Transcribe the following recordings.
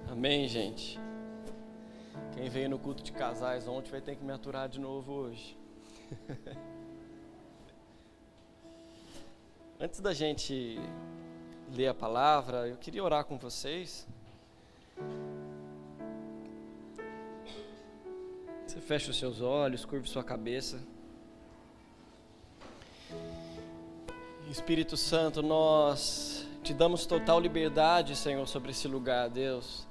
Amém, gente? Quem veio no culto de casais ontem vai ter que me aturar de novo hoje. Antes da gente ler a palavra, eu queria orar com vocês. Você fecha os seus olhos, curve sua cabeça. Espírito Santo, nós te damos total liberdade, Senhor, sobre esse lugar, Deus.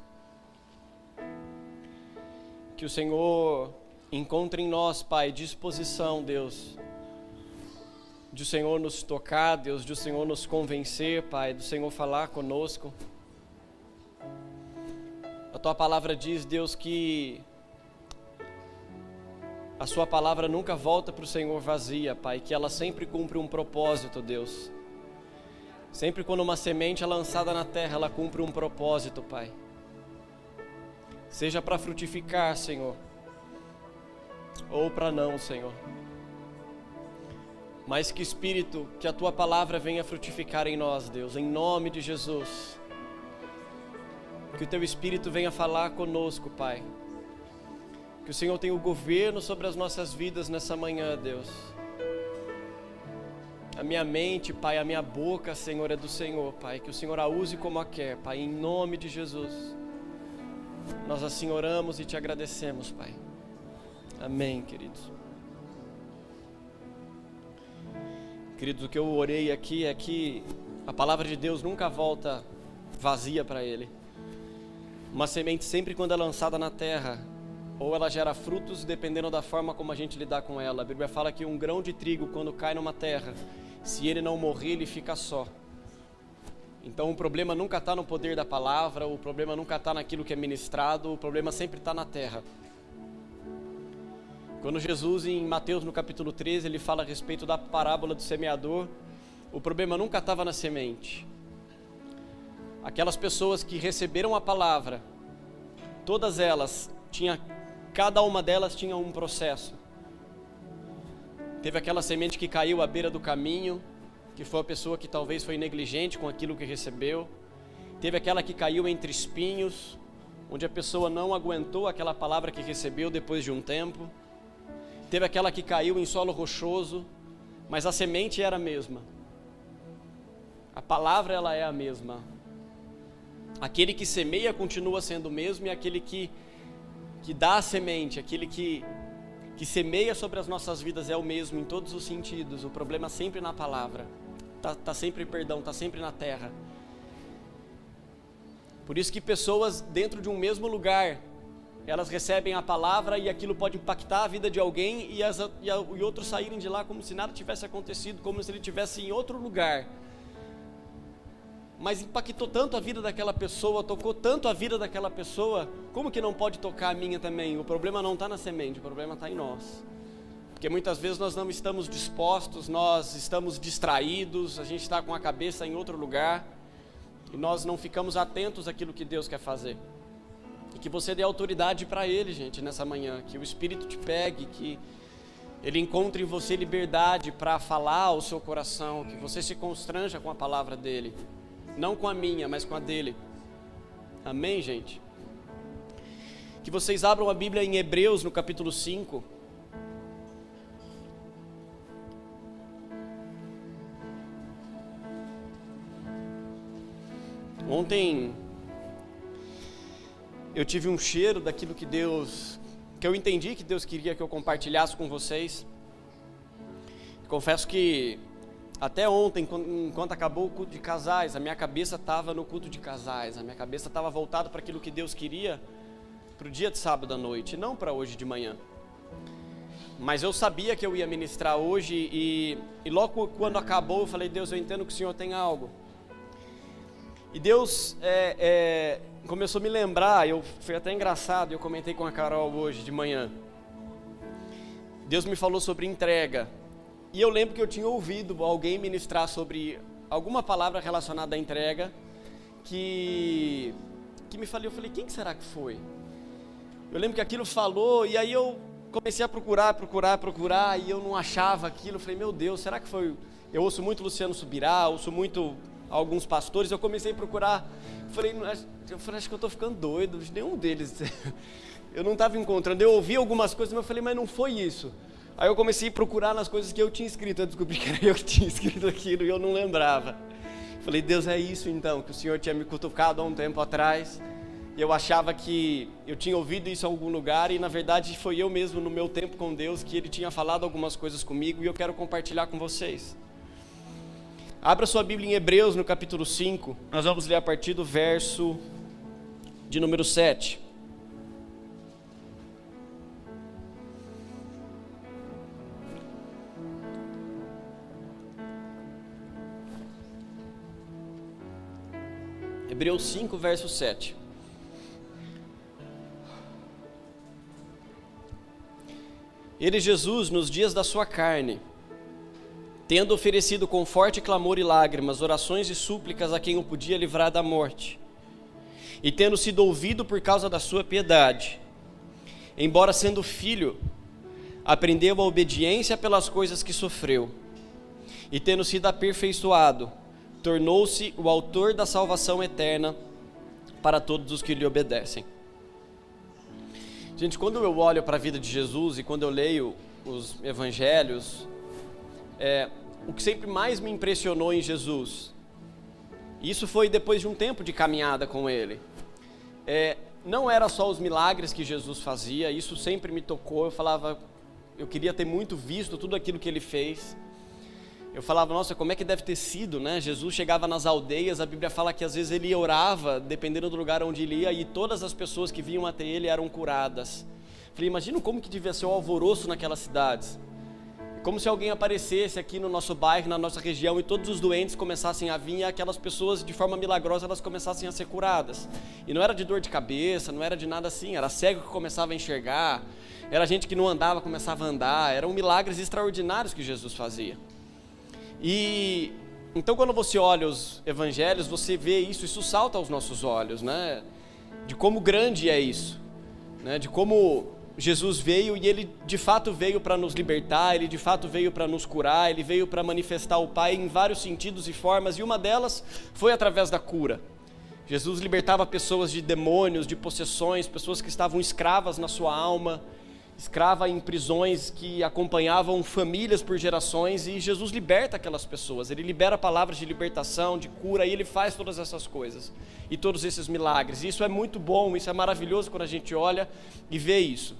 Que o Senhor encontre em nós, Pai, disposição, Deus, de o Senhor nos tocar, Deus, de o Senhor nos convencer, Pai, do Senhor falar conosco. A Tua palavra diz, Deus, que a Sua palavra nunca volta para o Senhor vazia, Pai, que ela sempre cumpre um propósito, Deus. Sempre quando uma semente é lançada na terra, ela cumpre um propósito, Pai. Seja para frutificar, Senhor, ou para não, Senhor. Mas que Espírito, que a Tua palavra venha frutificar em nós, Deus, em nome de Jesus. Que o Teu Espírito venha falar conosco, Pai. Que o Senhor tenha o governo sobre as nossas vidas nessa manhã, Deus. A minha mente, Pai, a minha boca, Senhor, é do Senhor, Pai. Que o Senhor a use como a quer, Pai, em nome de Jesus. Nós assim oramos e te agradecemos, Pai. Amém, queridos. Queridos, o que eu orei aqui é que a palavra de Deus nunca volta vazia para Ele. Uma semente sempre quando é lançada na terra, ou ela gera frutos dependendo da forma como a gente lidar com ela. A Bíblia fala que um grão de trigo quando cai numa terra, se ele não morrer, ele fica só. Então o problema nunca está no poder da palavra, o problema nunca está naquilo que é ministrado, o problema sempre está na terra. Quando Jesus, em Mateus no capítulo 13, ele fala a respeito da parábola do semeador, o problema nunca estava na semente. Aquelas pessoas que receberam a palavra, todas elas, cada uma delas tinha um processo. Teve aquela semente que caiu à beira do caminho, que foi a pessoa que talvez foi negligente com aquilo que recebeu. Teve aquela que caiu entre espinhos, onde a pessoa não aguentou aquela palavra que recebeu depois de um tempo. Teve aquela que caiu em solo rochoso, mas a semente era a mesma. A palavra, ela é a mesma. Aquele que semeia continua sendo o mesmo, e aquele que dá a semente, aquele que semeia sobre as nossas vidas é o mesmo em todos os sentidos. O problema sempre na palavra. Está sempre na terra. Por isso que pessoas dentro de um mesmo lugar, elas recebem a palavra e aquilo pode impactar a vida de alguém e outros saírem de lá como se nada tivesse acontecido, como se ele estivesse em outro lugar. Mas impactou tanto a vida daquela pessoa, tocou tanto a vida daquela pessoa, como que não pode tocar a minha também? O problema não está na semente, o problema está em nós. Porque muitas vezes nós não estamos dispostos, nós estamos distraídos, a gente está com a cabeça em outro lugar e nós não ficamos atentos àquilo que Deus quer fazer. E que você dê autoridade para Ele, gente, nessa manhã, que o Espírito te pegue, que Ele encontre em você liberdade para falar ao seu coração, que você se constranja com a palavra dEle, não com a minha, mas com a dEle. Amém, gente? Que vocês abram a Bíblia em Hebreus, no capítulo 5. Ontem eu tive um cheiro daquilo que eu entendi que Deus queria que eu compartilhasse com vocês. Confesso que até ontem, enquanto acabou o culto de casais, a minha cabeça estava no culto de casais, a minha cabeça estava voltada para aquilo que Deus queria para o dia de sábado à noite, não para hoje de manhã. Mas eu sabia que eu ia ministrar hoje e logo quando acabou eu falei, Deus, eu entendo que o Senhor tem algo. E Deus começou a me lembrar, foi até engraçado, eu comentei com a Carol hoje de manhã. Deus me falou sobre entrega. E eu lembro que eu tinha ouvido alguém ministrar sobre alguma palavra relacionada à entrega, que me falou, eu falei, quem será que foi? Eu lembro que aquilo falou, e aí eu comecei a procurar, e eu não achava aquilo. Eu falei, meu Deus, será que foi? Eu ouço muito Luciano Subirá, ouço muito alguns pastores, eu comecei a procurar, eu falei, acho que eu estou ficando doido, nenhum deles, eu não estava encontrando, eu ouvi algumas coisas, mas eu falei, mas não foi isso. Aí eu comecei a procurar nas coisas que eu tinha escrito, eu descobri que era eu que tinha escrito aquilo e eu não lembrava. Falei, Deus, é isso então, que o Senhor tinha me cutucado há um tempo atrás, e eu achava que eu tinha ouvido isso em algum lugar, e na verdade foi eu mesmo no meu tempo com Deus, que Ele tinha falado algumas coisas comigo, e eu quero compartilhar com vocês. Abra sua Bíblia em Hebreus, no capítulo 5, nós vamos ler a partir do verso de número 7. Hebreus 5, verso 7. Ele, Jesus, nos dias da sua carne, tendo oferecido com forte clamor e lágrimas, orações e súplicas a quem o podia livrar da morte, e tendo sido ouvido por causa da sua piedade, embora sendo filho, aprendeu a obediência pelas coisas que sofreu, e tendo sido aperfeiçoado, tornou-se o autor da salvação eterna para todos os que lhe obedecem. Gente, quando eu olho para a vida de Jesus e quando eu leio os evangelhos, o que sempre mais me impressionou em Jesus, isso foi depois de um tempo de caminhada com Ele, não era só os milagres que Jesus fazia, isso sempre me tocou, eu falava, eu queria ter muito visto tudo aquilo que Ele fez. Eu falava, nossa, como é que deve ter sido, né? Jesus chegava nas aldeias, a Bíblia fala que às vezes ele orava, dependendo do lugar onde ele ia, e todas as pessoas que vinham até ele eram curadas. Falei, imagina como que devia ser o alvoroço naquelas cidades. Como se alguém aparecesse aqui no nosso bairro, na nossa região, e todos os doentes começassem a vir, e aquelas pessoas, de forma milagrosa, elas começassem a ser curadas. E não era de dor de cabeça, não era de nada assim, era cego que começava a enxergar, era gente que não andava, começava a andar, eram milagres extraordinários que Jesus fazia. E então quando você olha os evangelhos, você vê isso salta aos nossos olhos, né? De como grande é isso, né? De como Jesus veio e Ele de fato veio para nos libertar, Ele de fato veio para nos curar, Ele veio para manifestar o Pai em vários sentidos e formas, e uma delas foi através da cura. Jesus libertava pessoas de demônios, de possessões, pessoas que estavam escravas na sua alma, escrava em prisões que acompanhavam famílias por gerações, e Jesus liberta aquelas pessoas, Ele libera palavras de libertação, de cura, e Ele faz todas essas coisas, e todos esses milagres. Isso é muito bom, isso é maravilhoso quando a gente olha e vê isso.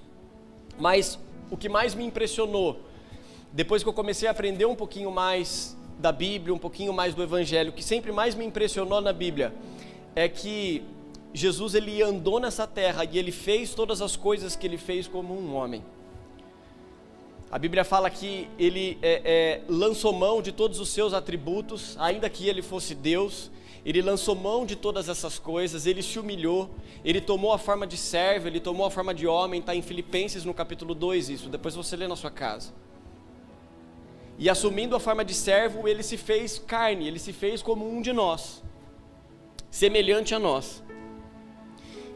Mas o que mais me impressionou, depois que eu comecei a aprender um pouquinho mais da Bíblia, um pouquinho mais do Evangelho, o que sempre mais me impressionou na Bíblia, é que Jesus, ele andou nessa terra e ele fez todas as coisas que ele fez como um homem. A Bíblia fala que ele lançou mão de todos os seus atributos, ainda que ele fosse Deus, ele lançou mão de todas essas coisas, ele se humilhou, ele tomou a forma de servo, ele tomou a forma de homem, está em Filipenses no capítulo 2 isso, depois você lê na sua casa. E assumindo a forma de servo, ele se fez carne, ele se fez como um de nós, semelhante a nós.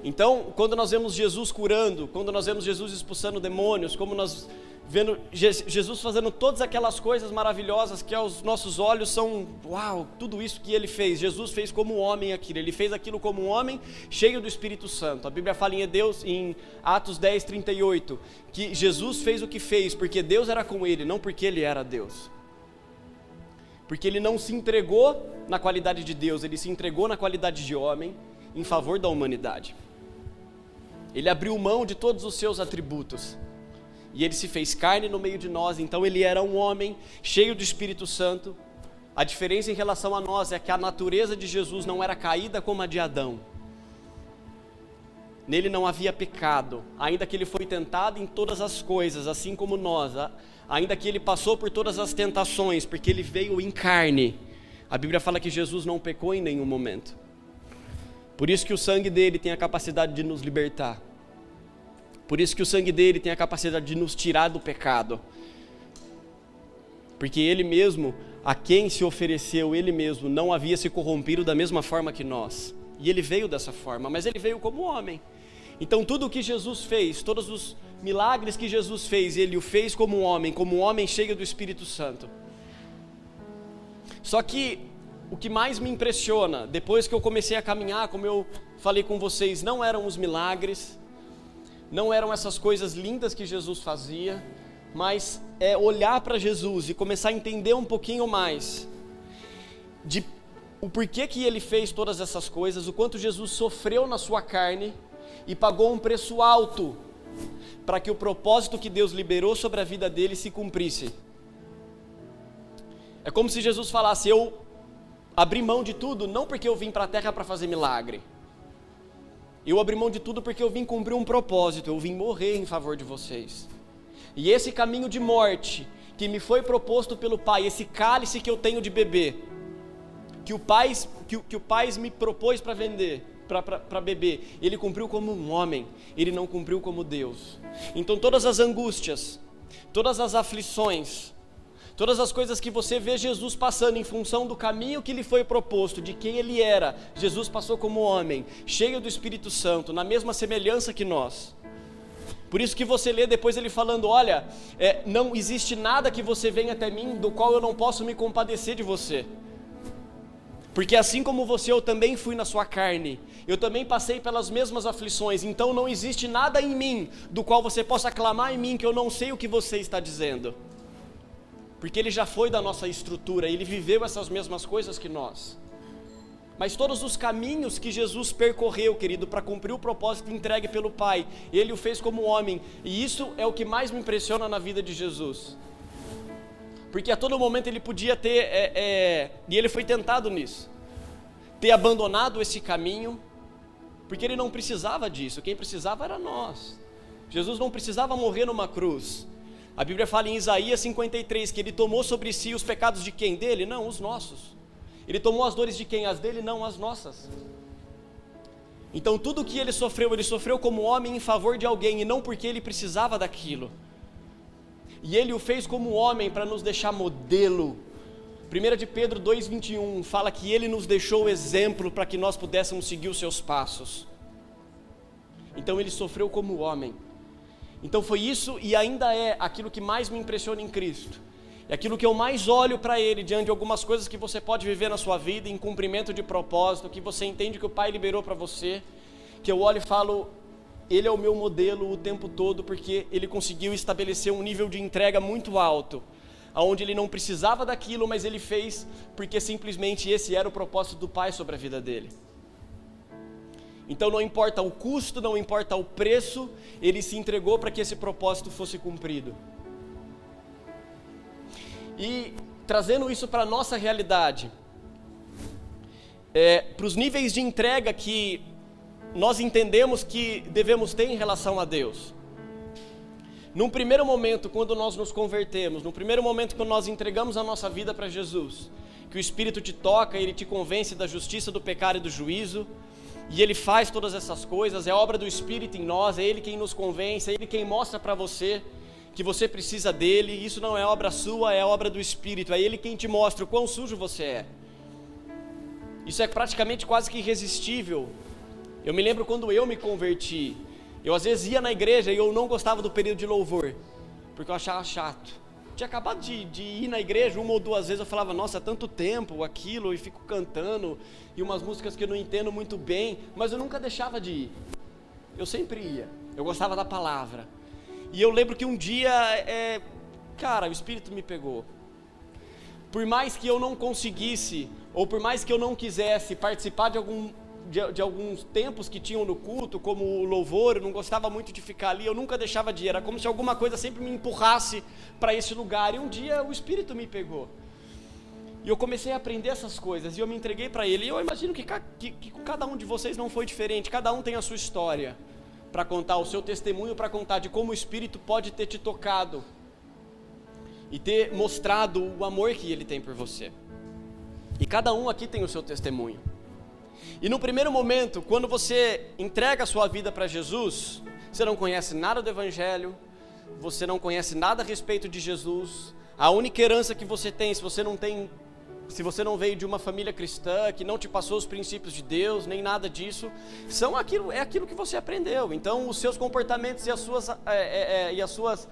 Então, quando nós vemos Jesus curando, quando nós vemos Jesus expulsando demônios, como nós vendo Jesus fazendo todas aquelas coisas maravilhosas que aos nossos olhos são, uau, tudo isso que ele fez, Jesus fez como homem aquilo, ele fez aquilo como um homem cheio do Espírito Santo. A Bíblia fala em Atos 10, 38, que Jesus fez o que fez porque Deus era com ele, não porque ele era Deus. Porque ele não se entregou na qualidade de Deus, ele se entregou na qualidade de homem em favor da humanidade. Ele abriu mão de todos os seus atributos e ele se fez carne no meio de nós. Então ele era um homem cheio do Espírito Santo. A diferença em relação a nós é que a natureza de Jesus não era caída como a de Adão. Nele não havia pecado, ainda que ele foi tentado em todas as coisas, assim como nós, ainda que ele passou por todas as tentações, porque ele veio em carne. A Bíblia fala que Jesus não pecou em nenhum momento. Por isso que o sangue dele tem a capacidade de nos libertar. Por isso que o sangue dele tem a capacidade de nos tirar do pecado. Porque ele mesmo, a quem se ofereceu, ele mesmo não havia se corrompido da mesma forma que nós. E ele veio dessa forma, mas ele veio como homem. Então tudo o que Jesus fez, todos os milagres que Jesus fez, ele o fez como um homem cheio do Espírito Santo. Só que o que mais me impressiona, depois que eu comecei a caminhar, como eu falei com vocês, não eram os milagres, não eram essas coisas lindas que Jesus fazia, mas é olhar para Jesus e começar a entender um pouquinho mais de o porquê que ele fez todas essas coisas, o quanto Jesus sofreu na sua carne e pagou um preço alto para que o propósito que Deus liberou sobre a vida dele se cumprisse. É como se Jesus falasse: eu abri mão de tudo, não porque eu vim para a terra para fazer milagre. Eu abri mão de tudo porque eu vim cumprir um propósito, eu vim morrer em favor de vocês. E esse caminho de morte que me foi proposto pelo Pai, esse cálice que eu tenho de beber, que o Pai me propôs para beber, ele cumpriu como um homem, ele não cumpriu como Deus. Então todas as angústias, todas as aflições, todas as coisas que você vê Jesus passando em função do caminho que lhe foi proposto, de quem ele era, Jesus passou como homem, cheio do Espírito Santo, na mesma semelhança que nós. Por isso que você lê depois ele falando: olha, não existe nada que você venha até mim do qual eu não posso me compadecer de você. Porque assim como você, eu também fui na sua carne, eu também passei pelas mesmas aflições, então não existe nada em mim do qual você possa clamar em mim que eu não sei o que você está dizendo. Porque ele já foi da nossa estrutura, ele viveu essas mesmas coisas que nós. Mas todos os caminhos que Jesus percorreu, querido, para cumprir o propósito entregue pelo Pai, ele o fez como homem, e isso é o que mais me impressiona na vida de Jesus. Porque a todo momento ele podia ter, e ele foi tentado nisso, ter abandonado esse caminho, porque ele não precisava disso, quem precisava era nós. Jesus não precisava morrer numa cruz. A Bíblia fala em Isaías 53, que ele tomou sobre si os pecados de quem? Dele? Não, os nossos. Ele tomou as dores de quem? As dele? Não, as nossas. Então tudo que ele sofreu como homem em favor de alguém, e não porque ele precisava daquilo. E ele o fez como homem para nos deixar modelo. 1 de Pedro 2,21 fala que ele nos deixou exemplo para que nós pudéssemos seguir os seus passos. Então ele sofreu como homem. Então foi isso e ainda é aquilo que mais me impressiona em Cristo. É aquilo que eu mais olho para ele diante de algumas coisas que você pode viver na sua vida, em cumprimento de propósito, que você entende que o Pai liberou para você, que eu olho e falo: ele é o meu modelo o tempo todo, porque ele conseguiu estabelecer um nível de entrega muito alto, onde ele não precisava daquilo, mas ele fez porque simplesmente esse era o propósito do Pai sobre a vida dele. Então não importa o custo, não importa o preço, ele se entregou para que esse propósito fosse cumprido. E trazendo isso para a nossa realidade, para os níveis de entrega que nós entendemos que devemos ter em relação a Deus. Num primeiro momento, quando nós nos convertemos, no primeiro momento que nós entregamos a nossa vida para Jesus, que o Espírito te toca, ele te convence da justiça, do pecado e do juízo, e ele faz todas essas coisas, é obra do Espírito em nós, é ele quem nos convence, é ele quem mostra para você que você precisa dele. Isso não é obra sua, é obra do Espírito, é ele quem te mostra o quão sujo você é. Isso é praticamente quase que irresistível. Eu me lembro quando eu me converti, eu às vezes ia na igreja e eu não gostava do período de louvor, porque eu achava chato. Tinha acabado de ir na igreja uma ou duas vezes, eu falava: nossa, tanto tempo, aquilo, e fico cantando, e umas músicas que eu não entendo muito bem, mas eu nunca deixava de ir. Eu sempre ia, eu gostava da palavra. E eu lembro que um dia, cara, o Espírito me pegou. Por mais que eu não conseguisse, ou por mais que eu não quisesse participar de alguns tempos que tinham no culto, como o louvor, eu não gostava muito de ficar ali, eu nunca deixava de ir, era como se alguma coisa sempre me empurrasse para esse lugar, e um dia o Espírito me pegou, e eu comecei a aprender essas coisas, e eu me entreguei para Ele, e eu imagino que com cada um de vocês não foi diferente, cada um tem a sua história, para contar o seu testemunho, para contar de como o Espírito pode ter te tocado, e ter mostrado o amor que Ele tem por você, e cada um aqui tem o seu testemunho. E no primeiro momento, quando você entrega a sua vida para Jesus, você não conhece nada do Evangelho, você não conhece nada a respeito de Jesus, a única herança que você tem, se você não veio de uma família cristã, que não te passou os princípios de Deus, nem nada disso, é aquilo que você aprendeu. Então os seus comportamentos e as suas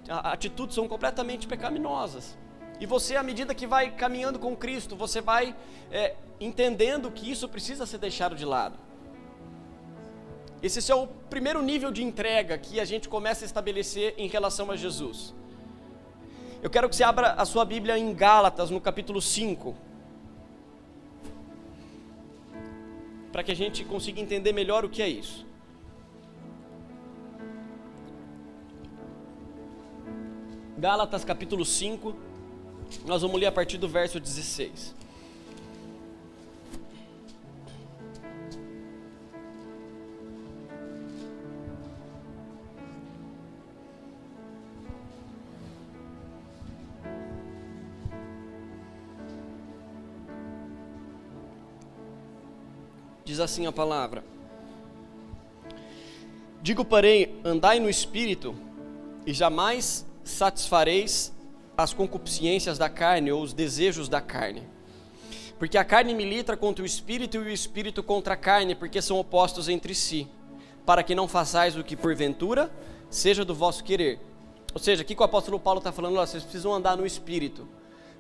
atitudes são completamente pecaminosas. E você, à medida que vai caminhando com Cristo, você vai entendendo que isso precisa ser deixado de lado. Esse é o primeiro nível de entrega que a gente começa a estabelecer em relação a Jesus. Eu quero que você abra a sua Bíblia em Gálatas, no capítulo 5. Para que a gente consiga entender melhor o que é isso. Gálatas capítulo 5, nós vamos ler a partir do verso 16. Diz assim a palavra: digo, porém, andai no Espírito, e jamais satisfareis as concupiscências da carne ou os desejos da carne. Porque a carne milita contra o Espírito e o Espírito contra a carne, porque são opostos entre si, para que não façais o que porventura seja do vosso querer. Ou seja, aqui que o apóstolo Paulo está falando, vocês precisam andar no Espírito,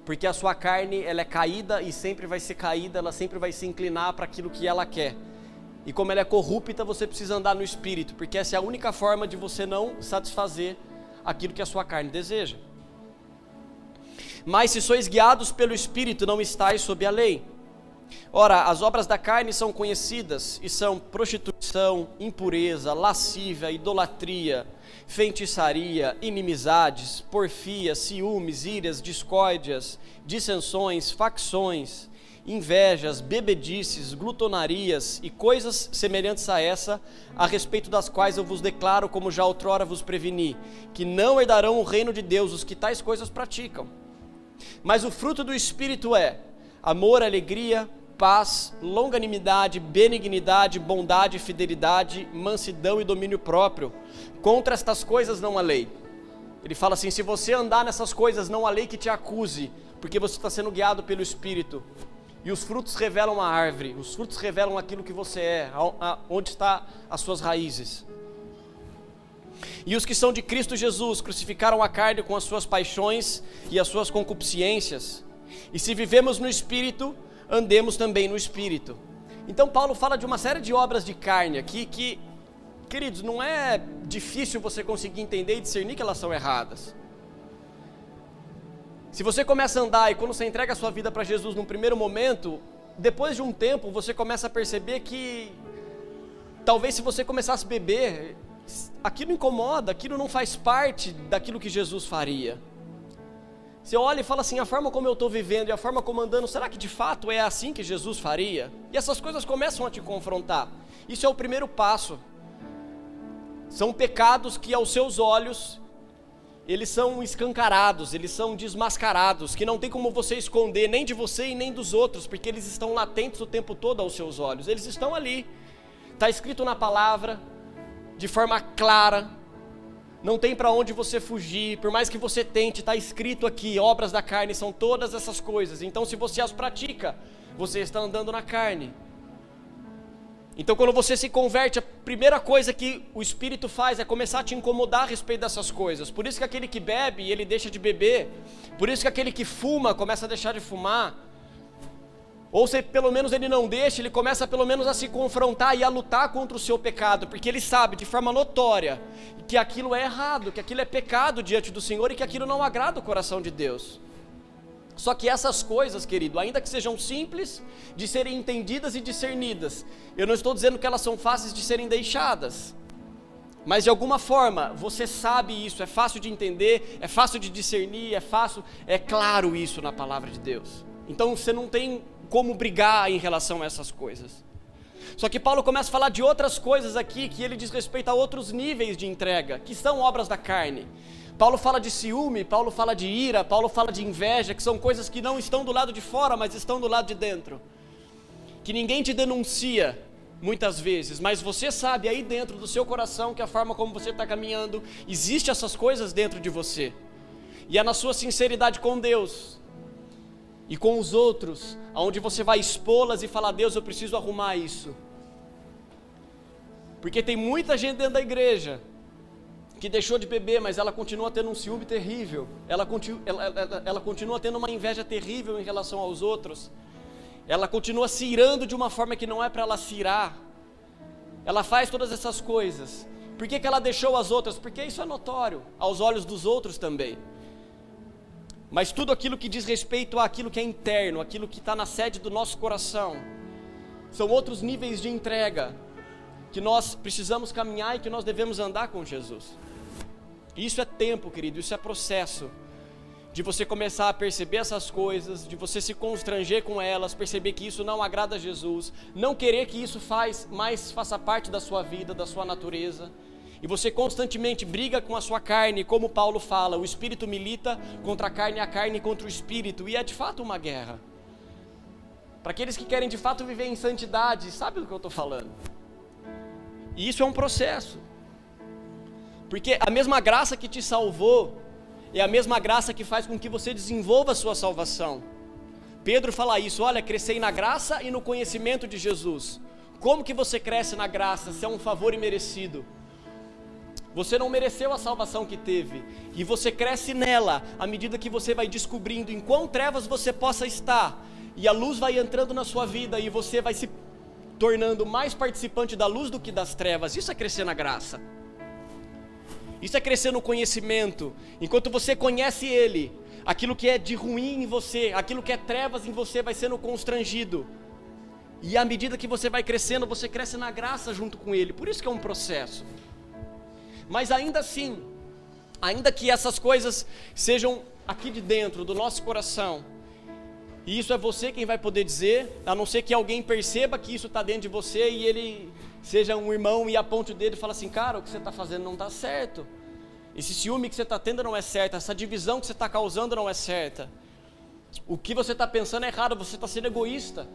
porque a sua carne, ela é caída e sempre vai ser caída, ela sempre vai se inclinar para aquilo que ela quer. E como ela é corrupta, você precisa andar no Espírito, porque essa é a única forma de você não satisfazer aquilo que a sua carne deseja. Mas se sois guiados pelo Espírito, não estáis sob a lei. Ora, as obras da carne são conhecidas, e são prostituição, impureza, lascívia, idolatria, feitiçaria, inimizades, porfia, ciúmes, iras, discórdias, dissensões, facções, invejas, bebedices, glutonarias e coisas semelhantes a essa, a respeito das quais eu vos declaro, como já outrora vos preveni, que não herdarão o reino de Deus os que tais coisas praticam. Mas o fruto do Espírito é amor, alegria, paz, longanimidade, benignidade, bondade, fidelidade, mansidão e domínio próprio. Contra estas coisas não há lei. Ele fala assim: se você andar nessas coisas, não há lei que te acuse, porque você está sendo guiado pelo Espírito. E os frutos revelam a árvore, os frutos revelam aquilo que você é, onde está as suas raízes. E os que são de Cristo Jesus crucificaram a carne com as suas paixões e as suas concupiscências. E se vivemos no Espírito, andemos também no Espírito. Então Paulo fala de uma série de obras de carne aqui que, queridos, não é difícil você conseguir entender e discernir que elas são erradas. Se você começa a andar e quando você entrega a sua vida para Jesus num primeiro momento, depois de um tempo você começa a perceber que talvez se você começasse a beber, aquilo incomoda, aquilo não faz parte daquilo que Jesus faria. Você olha e fala assim: a forma como eu estou vivendo e a forma como andando, será que de fato é assim que Jesus faria? E essas coisas começam a te confrontar. Isso é o primeiro passo. São pecados que aos seus olhos, eles são escancarados, eles são desmascarados, que não tem como você esconder nem de você e nem dos outros, porque eles estão latentes o tempo todo aos seus olhos, eles estão ali, está escrito na palavra, de forma clara, não tem para onde você fugir, por mais que você tente, está escrito aqui, obras da carne são todas essas coisas. Então se você as pratica, você está andando na carne. Então quando você se converte, a primeira coisa que o Espírito faz é começar a te incomodar a respeito dessas coisas. Por isso que aquele que bebe, ele deixa de beber. Por isso que aquele que fuma, começa a deixar de fumar. Ou se pelo menos ele não deixa, ele começa pelo menos a se confrontar e a lutar contra o seu pecado, porque ele sabe de forma notória que aquilo é errado, que aquilo é pecado diante do Senhor e que aquilo não agrada o coração de Deus. Só que essas coisas, querido, ainda que sejam simples de serem entendidas e discernidas, eu não estou dizendo que elas são fáceis de serem deixadas, mas de alguma forma você sabe isso, é fácil de entender, é fácil de discernir, é claro isso na palavra de Deus. Então você não tem como brigar em relação a essas coisas. Só que Paulo começa a falar de outras coisas aqui, que ele diz respeito a outros níveis de entrega, que são obras da carne. Paulo fala de ciúme, Paulo fala de ira, Paulo fala de inveja, que são coisas que não estão do lado de fora, mas estão do lado de dentro. Que ninguém te denuncia, muitas vezes, mas você sabe aí dentro do seu coração que a forma como você está caminhando, existe essas coisas dentro de você. E é na sua sinceridade com Deus e com os outros, aonde você vai expô-las e falar: Deus, eu preciso arrumar isso. Porque tem muita gente dentro da igreja que deixou de beber, mas ela continua tendo um ciúme terrível, ela continua tendo uma inveja terrível em relação aos outros, ela continua se irando de uma forma que não é para ela se irar, ela faz todas essas coisas. Por que ela deixou as outras? Porque isso é notório aos olhos dos outros também. Mas tudo aquilo que diz respeito àquilo que é interno, aquilo que está na sede do nosso coração, são outros níveis de entrega que nós precisamos caminhar e que nós devemos andar com Jesus. Isso é tempo, querido, isso é processo de você começar a perceber essas coisas, de você se constranger com elas, perceber que isso não agrada a Jesus, não querer que isso faça parte da sua vida, da sua natureza, e você constantemente briga com a sua carne, como Paulo fala, o espírito milita contra a carne contra o espírito, e é de fato uma guerra. Para aqueles que querem de fato viver em santidade, sabe do que eu estou falando? E isso é um processo, porque a mesma graça que te salvou é a mesma graça que faz com que você desenvolva a sua salvação. Pedro fala isso, olha, crescei na graça e no conhecimento de Jesus. Como que você cresce na graça? Se é um favor imerecido. Você não mereceu a salvação que teve, e você cresce nela, à medida que você vai descobrindo em quão trevas você possa estar, e a luz vai entrando na sua vida, e você vai se tornando mais participante da luz do que das trevas. Isso é crescer na graça. Isso é crescer no conhecimento. Enquanto você conhece Ele, aquilo que é de ruim em você, aquilo que é trevas em você vai sendo constrangido. E à medida que você vai crescendo, você cresce na graça junto com Ele. Por isso que é um processo. Mas ainda assim, ainda que essas coisas sejam aqui de dentro do nosso coração, e isso é você quem vai poder dizer, a não ser que alguém perceba que isso está dentro de você e ele seja um irmão e aponte o dedo e fala assim, cara, o que você está fazendo não está certo, esse ciúme que você está tendo não é certo, essa divisão que você está causando não é certa, o que você está pensando é errado, você está sendo egoísta.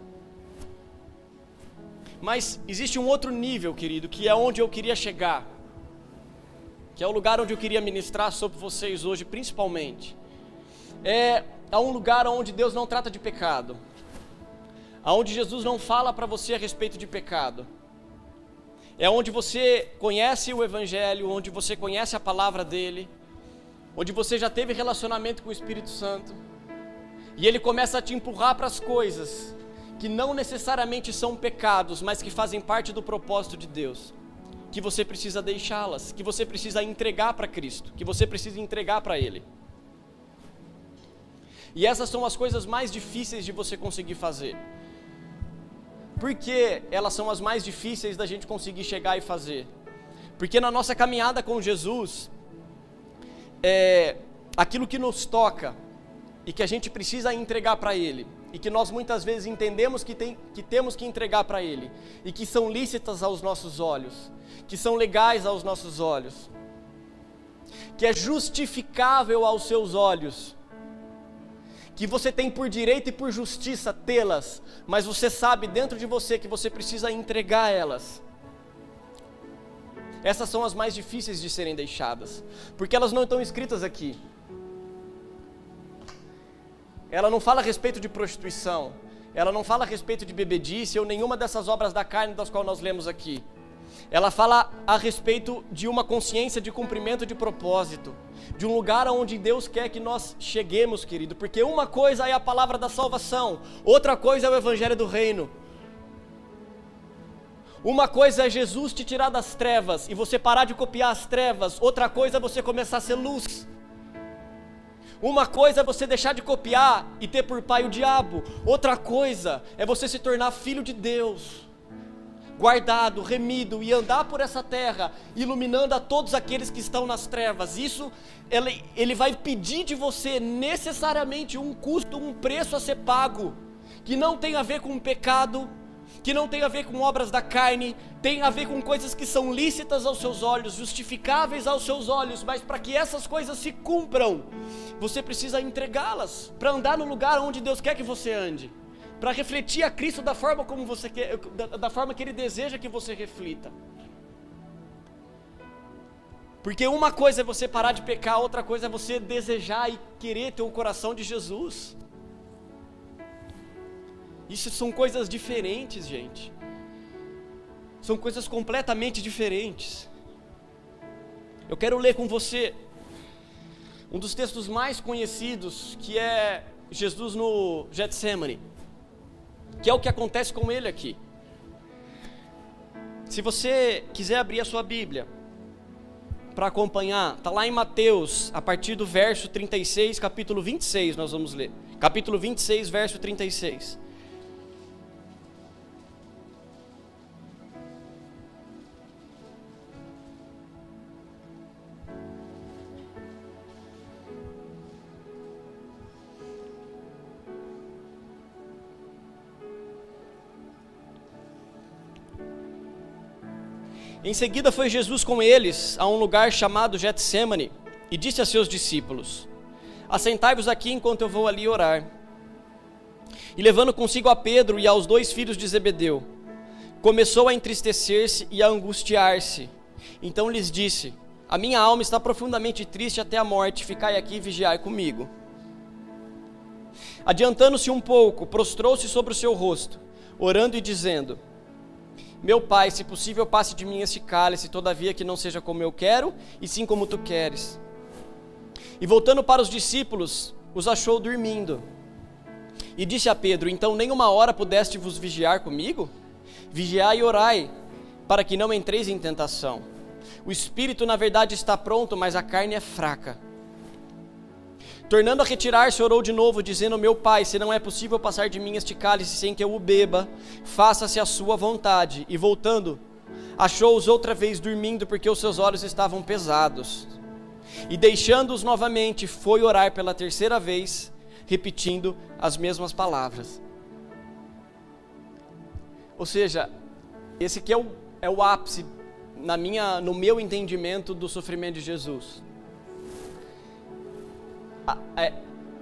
Mas existe um outro nível, querido, que é onde eu queria chegar, que é o lugar onde eu queria ministrar sobre vocês hoje, principalmente. É um lugar onde Deus não trata de pecado, onde Jesus não fala para você a respeito de pecado. É onde você conhece o Evangelho, onde você conhece a palavra dele, onde você já teve relacionamento com o Espírito Santo, e ele começa a te empurrar para as coisas que não necessariamente são pecados, mas que fazem parte do propósito de Deus, que você precisa deixá-las, que você precisa entregar para Cristo, que você precisa entregar para Ele. E essas são as coisas mais difíceis de você conseguir fazer. Por que elas são as mais difíceis da gente conseguir chegar e fazer? Porque na nossa caminhada com Jesus, aquilo que nos toca e que a gente precisa entregar para Ele, e que nós muitas vezes entendemos que temos que entregar para Ele, e que são lícitas aos nossos olhos, que são legais aos nossos olhos, que é justificável aos seus olhos, que você tem por direito e por justiça tê-las, mas você sabe dentro de você que você precisa entregar elas. Essas são as mais difíceis de serem deixadas, porque elas não estão escritas aqui. Ela não fala a respeito de prostituição, ela não fala a respeito de bebedice ou nenhuma dessas obras da carne das quais nós lemos aqui. Ela fala a respeito de uma consciência de cumprimento de propósito, de um lugar onde Deus quer que nós cheguemos, querido, porque uma coisa é a palavra da salvação, outra coisa é o Evangelho do Reino. Uma coisa é Jesus te tirar das trevas e você parar de copiar as trevas, outra coisa é você começar a ser luz. Uma coisa é você deixar de copiar e ter por pai o diabo, outra coisa é você se tornar filho de Deus, guardado, remido, e andar por essa terra, iluminando a todos aqueles que estão nas trevas. Isso, ele vai pedir de você necessariamente um custo, um preço a ser pago, que não tem a ver com pecado, que não tem a ver com obras da carne, tem a ver com coisas que são lícitas aos seus olhos, justificáveis aos seus olhos, mas para que essas coisas se cumpram, você precisa entregá-las, para andar no lugar onde Deus quer que você ande, para refletir a Cristo da forma como você quer, da forma que Ele deseja que você reflita. Porque uma coisa é você parar de pecar, outra coisa é você desejar e querer ter o coração de Jesus. Isso são coisas diferentes, gente. São coisas completamente diferentes. Eu quero ler com você um dos textos mais conhecidos, que é Jesus no Getsemane, que é o que acontece com ele aqui. Se você quiser abrir a sua Bíblia para acompanhar, está lá em Mateus, a partir do verso 36, capítulo 26, nós vamos ler. Capítulo 26, verso 36. Em seguida foi Jesus com eles a um lugar chamado Getsemane e disse a seus discípulos: assentai-vos aqui enquanto eu vou ali orar. E levando consigo a Pedro e aos 2 filhos de Zebedeu, começou a entristecer-se e a angustiar-se. Então lhes disse: a minha alma está profundamente triste até a morte, ficai aqui e vigiai comigo. Adiantando-se um pouco, prostrou-se sobre o seu rosto, orando e dizendo: meu Pai, se possível, passe de mim este cálice, todavia que não seja como eu quero, e sim como tu queres. E voltando para os discípulos, os achou dormindo. E disse a Pedro: então nem uma hora pudeste vos vigiar comigo? Vigiai e orai, para que não entreis em tentação. O espírito na verdade está pronto, mas a carne é fraca. Tornando a retirar-se, orou de novo, dizendo: meu Pai, se não é possível passar de mim este cálice sem que eu o beba, faça-se a sua vontade. E voltando, achou-os outra vez dormindo, porque os seus olhos estavam pesados. E deixando-os novamente, foi orar pela terceira vez, repetindo as mesmas palavras. Ou seja, esse aqui é o ápice, no meu entendimento, do sofrimento de Jesus.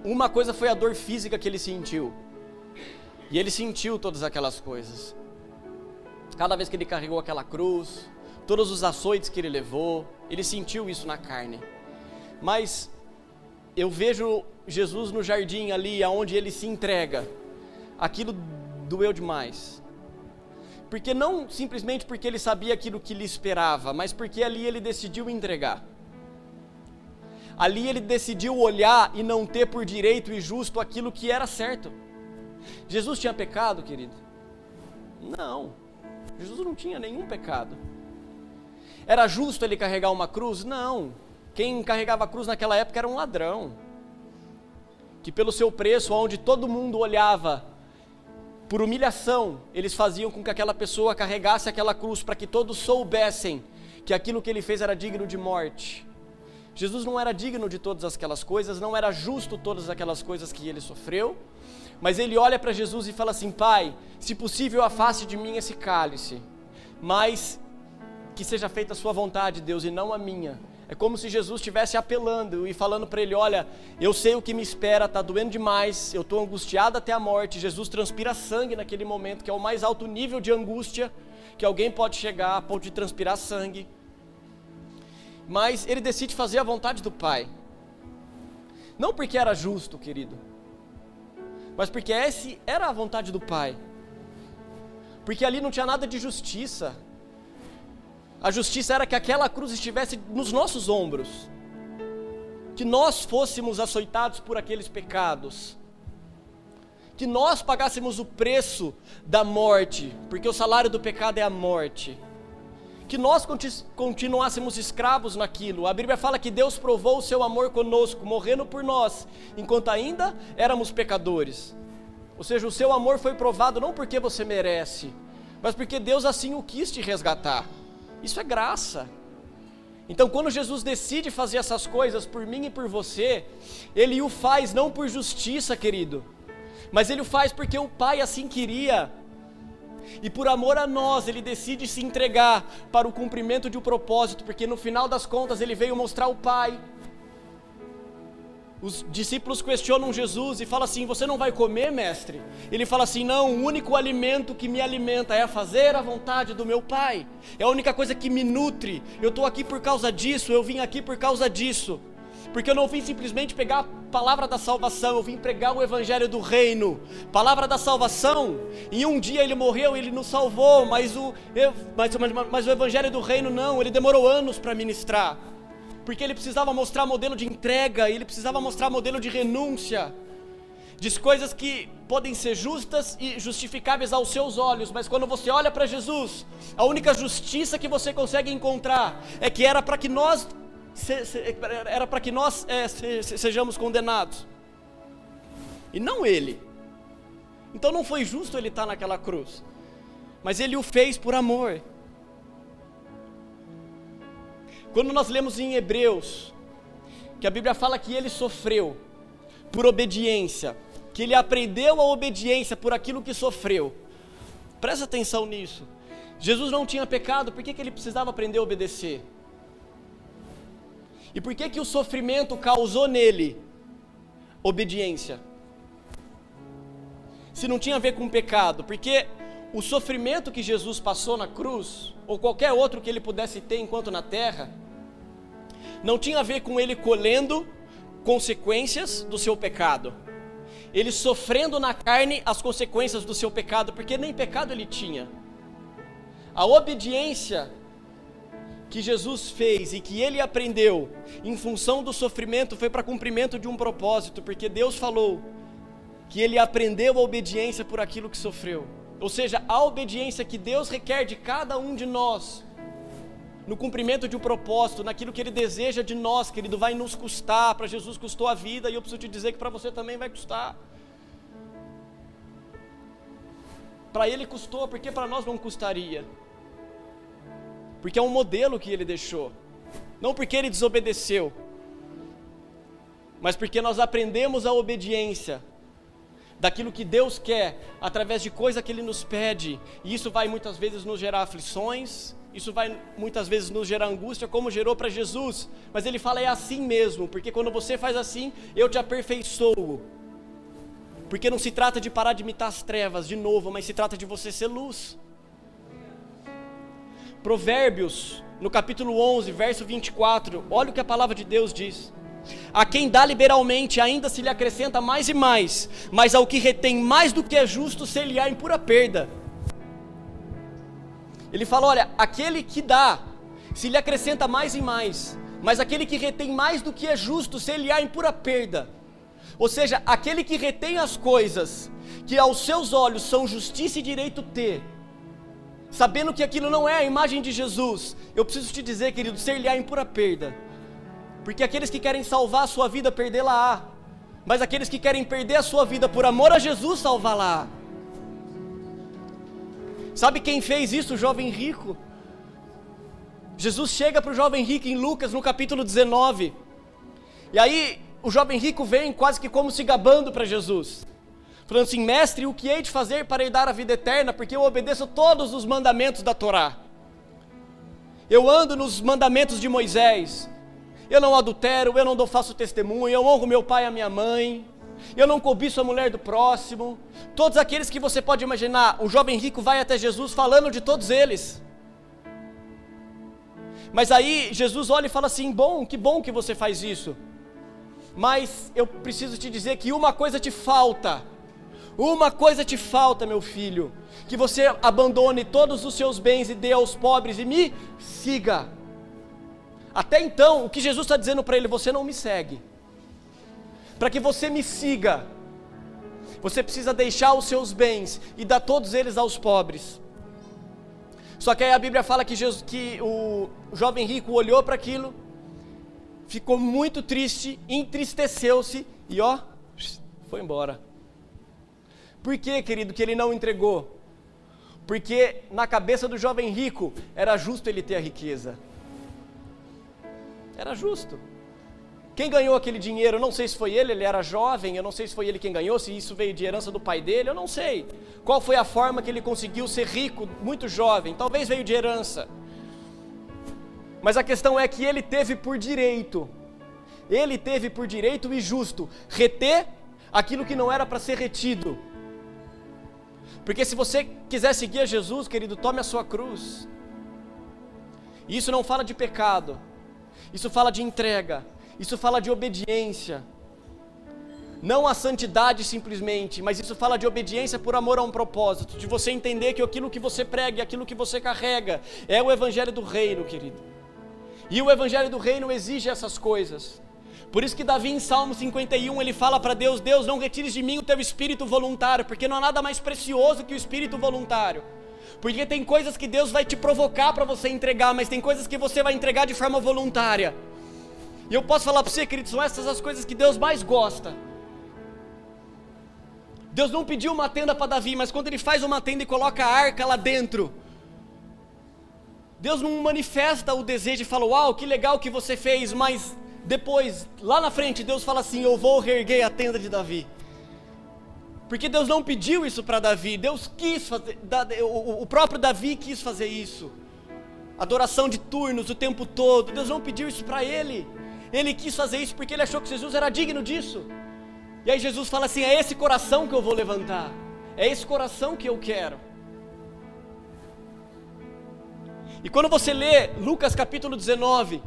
Uma coisa foi a dor física que ele sentiu, e ele sentiu todas aquelas coisas, cada vez que ele carregou aquela cruz, todos os açoites que ele levou, ele sentiu isso na carne. Mas eu vejo Jesus no jardim ali, aonde ele se entrega, aquilo doeu demais, porque não simplesmente porque ele sabia aquilo que lhe esperava, mas porque ali ele decidiu entregar. Ali ele decidiu olhar e não ter por direito e justo aquilo que era certo. Jesus tinha pecado, querido? Não, Jesus não tinha nenhum pecado. Era justo ele carregar uma cruz? Não, quem carregava a cruz naquela época era um ladrão, que pelo seu preço, onde todo mundo olhava, por humilhação, eles faziam com que aquela pessoa carregasse aquela cruz, para que todos soubessem que aquilo que ele fez era digno de morte. Jesus não era digno de todas aquelas coisas, não era justo todas aquelas coisas que ele sofreu, mas ele olha para Jesus e fala assim: Pai, se possível afaste de mim esse cálice, mas que seja feita a sua vontade, Deus, e não a minha. É como se Jesus estivesse apelando e falando para ele: olha, eu sei o que me espera, está doendo demais, eu estou angustiado até a morte. Jesus transpira sangue naquele momento, que é o mais alto nível de angústia que alguém pode chegar, a ponto de transpirar sangue. Mas ele decide fazer a vontade do Pai, não porque era justo, querido, mas porque essa era a vontade do Pai, porque ali não tinha nada de justiça. A justiça era que aquela cruz estivesse nos nossos ombros, que nós fôssemos açoitados por aqueles pecados, que nós pagássemos o preço da morte, porque o salário do pecado é a morte, que nós continuássemos escravos naquilo. A Bíblia fala que Deus provou o seu amor conosco, morrendo por nós, enquanto ainda éramos pecadores. Ou seja, o seu amor foi provado não porque você merece, mas porque Deus assim o quis te resgatar. Isso é graça. Então, quando Jesus decide fazer essas coisas por mim e por você, Ele o faz não por justiça, querido, mas Ele o faz porque o Pai assim queria. E por amor a nós, Ele decide se entregar para o cumprimento de um propósito, porque no final das contas Ele veio mostrar o Pai. Os discípulos questionam Jesus e falam assim: você não vai comer, mestre? Ele fala assim: não, o único alimento que me alimenta é fazer a vontade do meu Pai, é a única coisa que me nutre. Eu estou aqui por causa disso, eu vim aqui por causa disso, porque eu não vim simplesmente pegar a palavra da salvação, eu vim pregar o evangelho do reino. Palavra da salvação, em um dia Ele morreu, Ele nos salvou, mas o evangelho do reino não, Ele demorou anos para ministrar. porque ele precisava mostrar modelo de entrega, ele precisava mostrar modelo de renúncia, de coisas que podem ser justas e justificáveis aos seus olhos, mas quando você olha para Jesus, a única justiça que você consegue encontrar é que era para que nós sejamos condenados, e não ele. Então não foi justo ele estar naquela cruz, mas ele o fez por amor. Quando nós lemos em Hebreus, que a Bíblia fala que ele sofreu por obediência, que ele aprendeu a obediência por aquilo que sofreu, presta atenção nisso. Jesus não tinha pecado, por que ele precisava aprender a obedecer? E por que o sofrimento causou nele obediência? Se não tinha a ver com pecado, porque o sofrimento que Jesus passou na cruz, ou qualquer outro que ele pudesse ter enquanto na terra, não tinha a ver com ele colhendo consequências do seu pecado, ele sofrendo na carne as consequências do seu pecado, porque nem pecado ele tinha. A obediência que Jesus fez e que ele aprendeu em função do sofrimento foi para cumprimento de um propósito, porque Deus falou que ele aprendeu a obediência por aquilo que sofreu. Ou seja, a obediência que Deus requer de cada um de nós, no cumprimento de um propósito, naquilo que ele deseja de nós, querido, vai nos custar. Para Jesus custou a vida, e eu preciso te dizer que para você também vai custar. Para ele custou, porque para nós não custaria? Porque é um modelo que ele deixou, não porque ele desobedeceu, mas porque nós aprendemos a obediência daquilo que Deus quer, através de coisa que ele nos pede, e isso vai muitas vezes nos gerar aflições, isso vai muitas vezes nos gerar angústia, como gerou para Jesus, mas ele fala, é assim mesmo, porque quando você faz assim, eu te aperfeiçoo, porque não se trata de parar de imitar as trevas de novo, mas se trata de você ser luz. Provérbios, no capítulo 11, verso 24, olha o que a palavra de Deus diz: a quem dá liberalmente ainda se lhe acrescenta mais e mais, mas ao que retém mais do que é justo se lhe há em pura perda. Ele fala, olha, aquele que dá, se lhe acrescenta mais e mais, mas aquele que retém mais do que é justo se lhe há em pura perda. Ou seja, aquele que retém as coisas que aos seus olhos são justiça e direito ter, sabendo que aquilo não é a imagem de Jesus, eu preciso te dizer, querido, ser-lhe-á em pura perda, porque aqueles que querem salvar a sua vida, perdê-la-á, mas aqueles que querem perder a sua vida por amor a Jesus, salvá-la-á. Sabe quem fez isso? O jovem rico. Jesus chega para o jovem rico em Lucas, no capítulo 19, e aí o jovem rico vem quase que como se gabando para Jesus, falando assim, mestre, o que hei de fazer para herdar a vida eterna? Porque eu obedeço todos os mandamentos da Torá, eu ando nos mandamentos de Moisés, eu não adultero, eu não dou falso testemunho, eu honro meu pai e a minha mãe, eu não cobiço a mulher do próximo. Todos aqueles que você pode imaginar, o jovem rico vai até Jesus falando de todos eles. Mas aí Jesus olha e fala assim, que bom que você faz isso, mas eu preciso te dizer que uma coisa te falta, meu filho, que você abandone todos os seus bens e dê aos pobres e me siga. Até então, o que Jesus está dizendo para ele, você não me segue. Para que você me siga, você precisa deixar os seus bens e dar todos eles aos pobres. Só que aí a Bíblia fala que o jovem rico olhou para aquilo, ficou muito triste, entristeceu-se e foi embora. Por que, querido, que ele não entregou? Porque na cabeça do jovem rico era justo ele ter a riqueza. Era justo. Quem ganhou aquele dinheiro, eu não sei se foi ele era jovem, eu não sei se foi ele quem ganhou, se isso veio de herança do pai dele, eu não sei. Qual foi a forma que ele conseguiu ser rico muito jovem? Talvez veio de herança. Mas a questão é que ele teve por direito e justo, reter aquilo que não era para ser retido. Porque se você quiser seguir a Jesus, querido, tome a sua cruz. E isso não fala de pecado, isso fala de entrega, isso fala de obediência. Não a santidade simplesmente, mas isso fala de obediência por amor a um propósito, de você entender que aquilo que você prega, aquilo que você carrega, é o evangelho do reino, querido. E o evangelho do reino exige essas coisas. Por isso que Davi em Salmo 51, ele fala para Deus: Deus, não retires de mim o teu espírito voluntário, porque não há nada mais precioso que o espírito voluntário. Porque tem coisas que Deus vai te provocar para você entregar, mas tem coisas que você vai entregar de forma voluntária. E eu posso falar para você, querido, são essas as coisas que Deus mais gosta. Deus não pediu uma tenda para Davi, mas quando ele faz uma tenda e coloca a arca lá dentro, Deus não manifesta o desejo e fala: uau, que legal que você fez, mas depois, lá na frente, Deus fala assim: eu vou reerguer a tenda de Davi. Porque Deus não pediu isso para Davi, Deus quis fazer, o próprio Davi quis fazer isso. Adoração de turnos o tempo todo, Deus não pediu isso para ele. Ele quis fazer isso porque ele achou que Jesus era digno disso. E aí Jesus fala assim: é esse coração que eu vou levantar, é esse coração que eu quero. E quando você lê Lucas capítulo 19,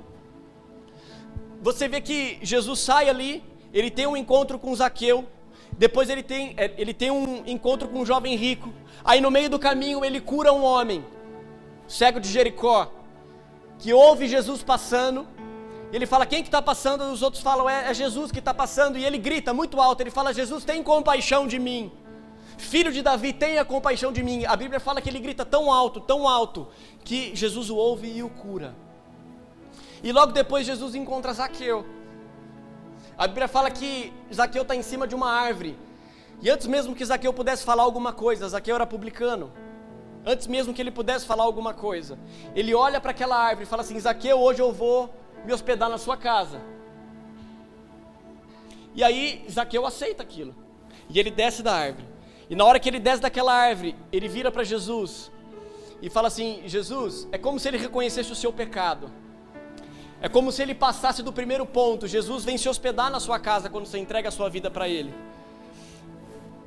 você vê que Jesus sai ali, ele tem um encontro com Zaqueu, depois ele tem um encontro com um jovem rico, aí no meio do caminho ele cura um homem, cego de Jericó, que ouve Jesus passando, e ele fala: quem que está passando? Os outros falam: é Jesus que está passando, e ele grita muito alto, ele fala: Jesus, tem compaixão de mim, filho de Davi, tenha compaixão de mim. A Bíblia fala que ele grita tão alto, que Jesus o ouve e o cura. E logo depois Jesus encontra Zaqueu. A Bíblia fala que Zaqueu está em cima de uma árvore, e antes mesmo que Zaqueu pudesse falar alguma coisa, Zaqueu era publicano, antes mesmo que ele pudesse falar alguma coisa, ele olha para aquela árvore e fala assim: Zaqueu, hoje eu vou me hospedar na sua casa. E aí Zaqueu aceita aquilo, e ele desce da árvore. E na hora que ele desce daquela árvore, ele vira para Jesus e fala assim: Jesus, é como se ele reconhecesse o seu pecado, é como se ele passasse do primeiro ponto. Jesus vem se hospedar na sua casa quando você entrega a sua vida para ele.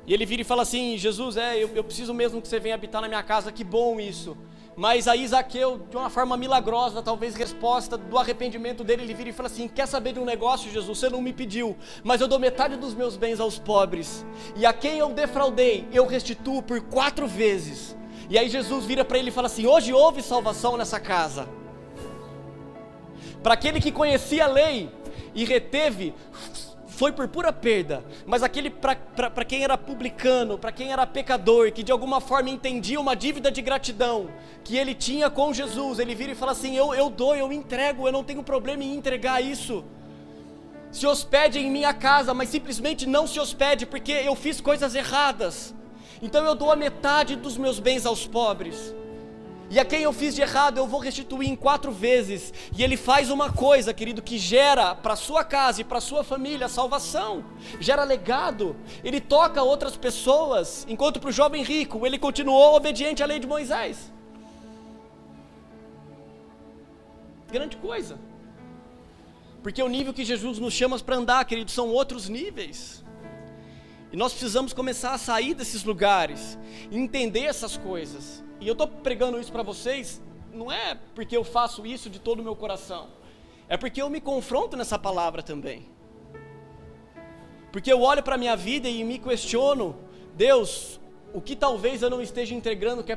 E ele vira e fala assim: Jesus, eu preciso mesmo que você venha habitar na minha casa, que bom isso. Mas aí Zaqueu, de uma forma milagrosa, talvez resposta do arrependimento dele, ele vira e fala assim: quer saber de um negócio, Jesus? Você não me pediu, mas eu dou metade dos meus bens aos pobres, e a quem eu defraudei, eu restituo por 4 vezes. E aí Jesus vira para ele e fala assim: hoje houve salvação nessa casa. Para aquele que conhecia a lei e reteve, foi por pura perda, mas aquele para quem era publicano, para quem era pecador, que de alguma forma entendia uma dívida de gratidão que ele tinha com Jesus, ele vira e fala assim: eu dou, eu entrego, eu não tenho problema em entregar isso. Se hospede em minha casa, mas simplesmente não se hospede, porque eu fiz coisas erradas, então eu dou a metade dos meus bens aos pobres. E a quem eu fiz de errado eu vou restituir em 4 vezes. E ele faz uma coisa, querido, que gera para sua casa e para sua família salvação, gera legado. Ele toca outras pessoas, enquanto para o jovem rico ele continuou obediente à lei de Moisés. Grande coisa. Porque o nível que Jesus nos chama para andar, querido, são outros níveis. E nós precisamos começar a sair desses lugares, entender essas coisas. E eu estou pregando isso para vocês, não é porque eu faço isso de todo o meu coração, é porque eu me confronto nessa palavra também. Porque eu olho para a minha vida e me questiono: Deus, o que talvez eu não esteja entregando que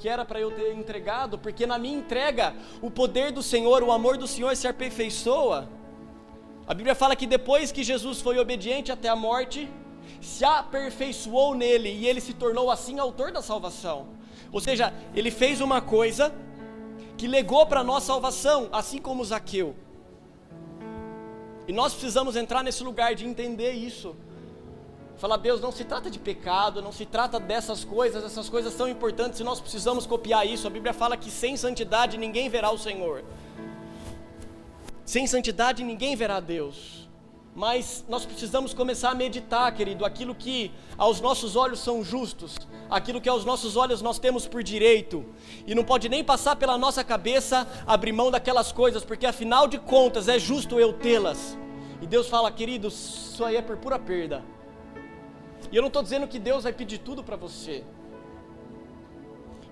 era para eu ter entregado, porque na minha entrega o poder do Senhor, o amor do Senhor se aperfeiçoa. A Bíblia fala que depois que Jesus foi obediente até a morte, se aperfeiçoou nele, e ele se tornou assim autor da salvação. Ou seja, ele fez uma coisa que legou para nós salvação, assim como Zaqueu. E nós precisamos entrar nesse lugar de entender isso. Falar: Deus, não se trata de pecado, não se trata dessas coisas, essas coisas são importantes e nós precisamos copiar isso. A Bíblia fala que sem santidade ninguém verá o Senhor. Sem santidade ninguém verá Deus. Mas nós precisamos começar a meditar, querido, aquilo que aos nossos olhos são justos, aquilo que aos nossos olhos nós temos por direito, e não pode nem passar pela nossa cabeça abrir mão daquelas coisas, porque afinal de contas é justo eu tê-las. E Deus fala: querido, isso aí é por pura perda. E eu não estou dizendo que Deus vai pedir tudo para você.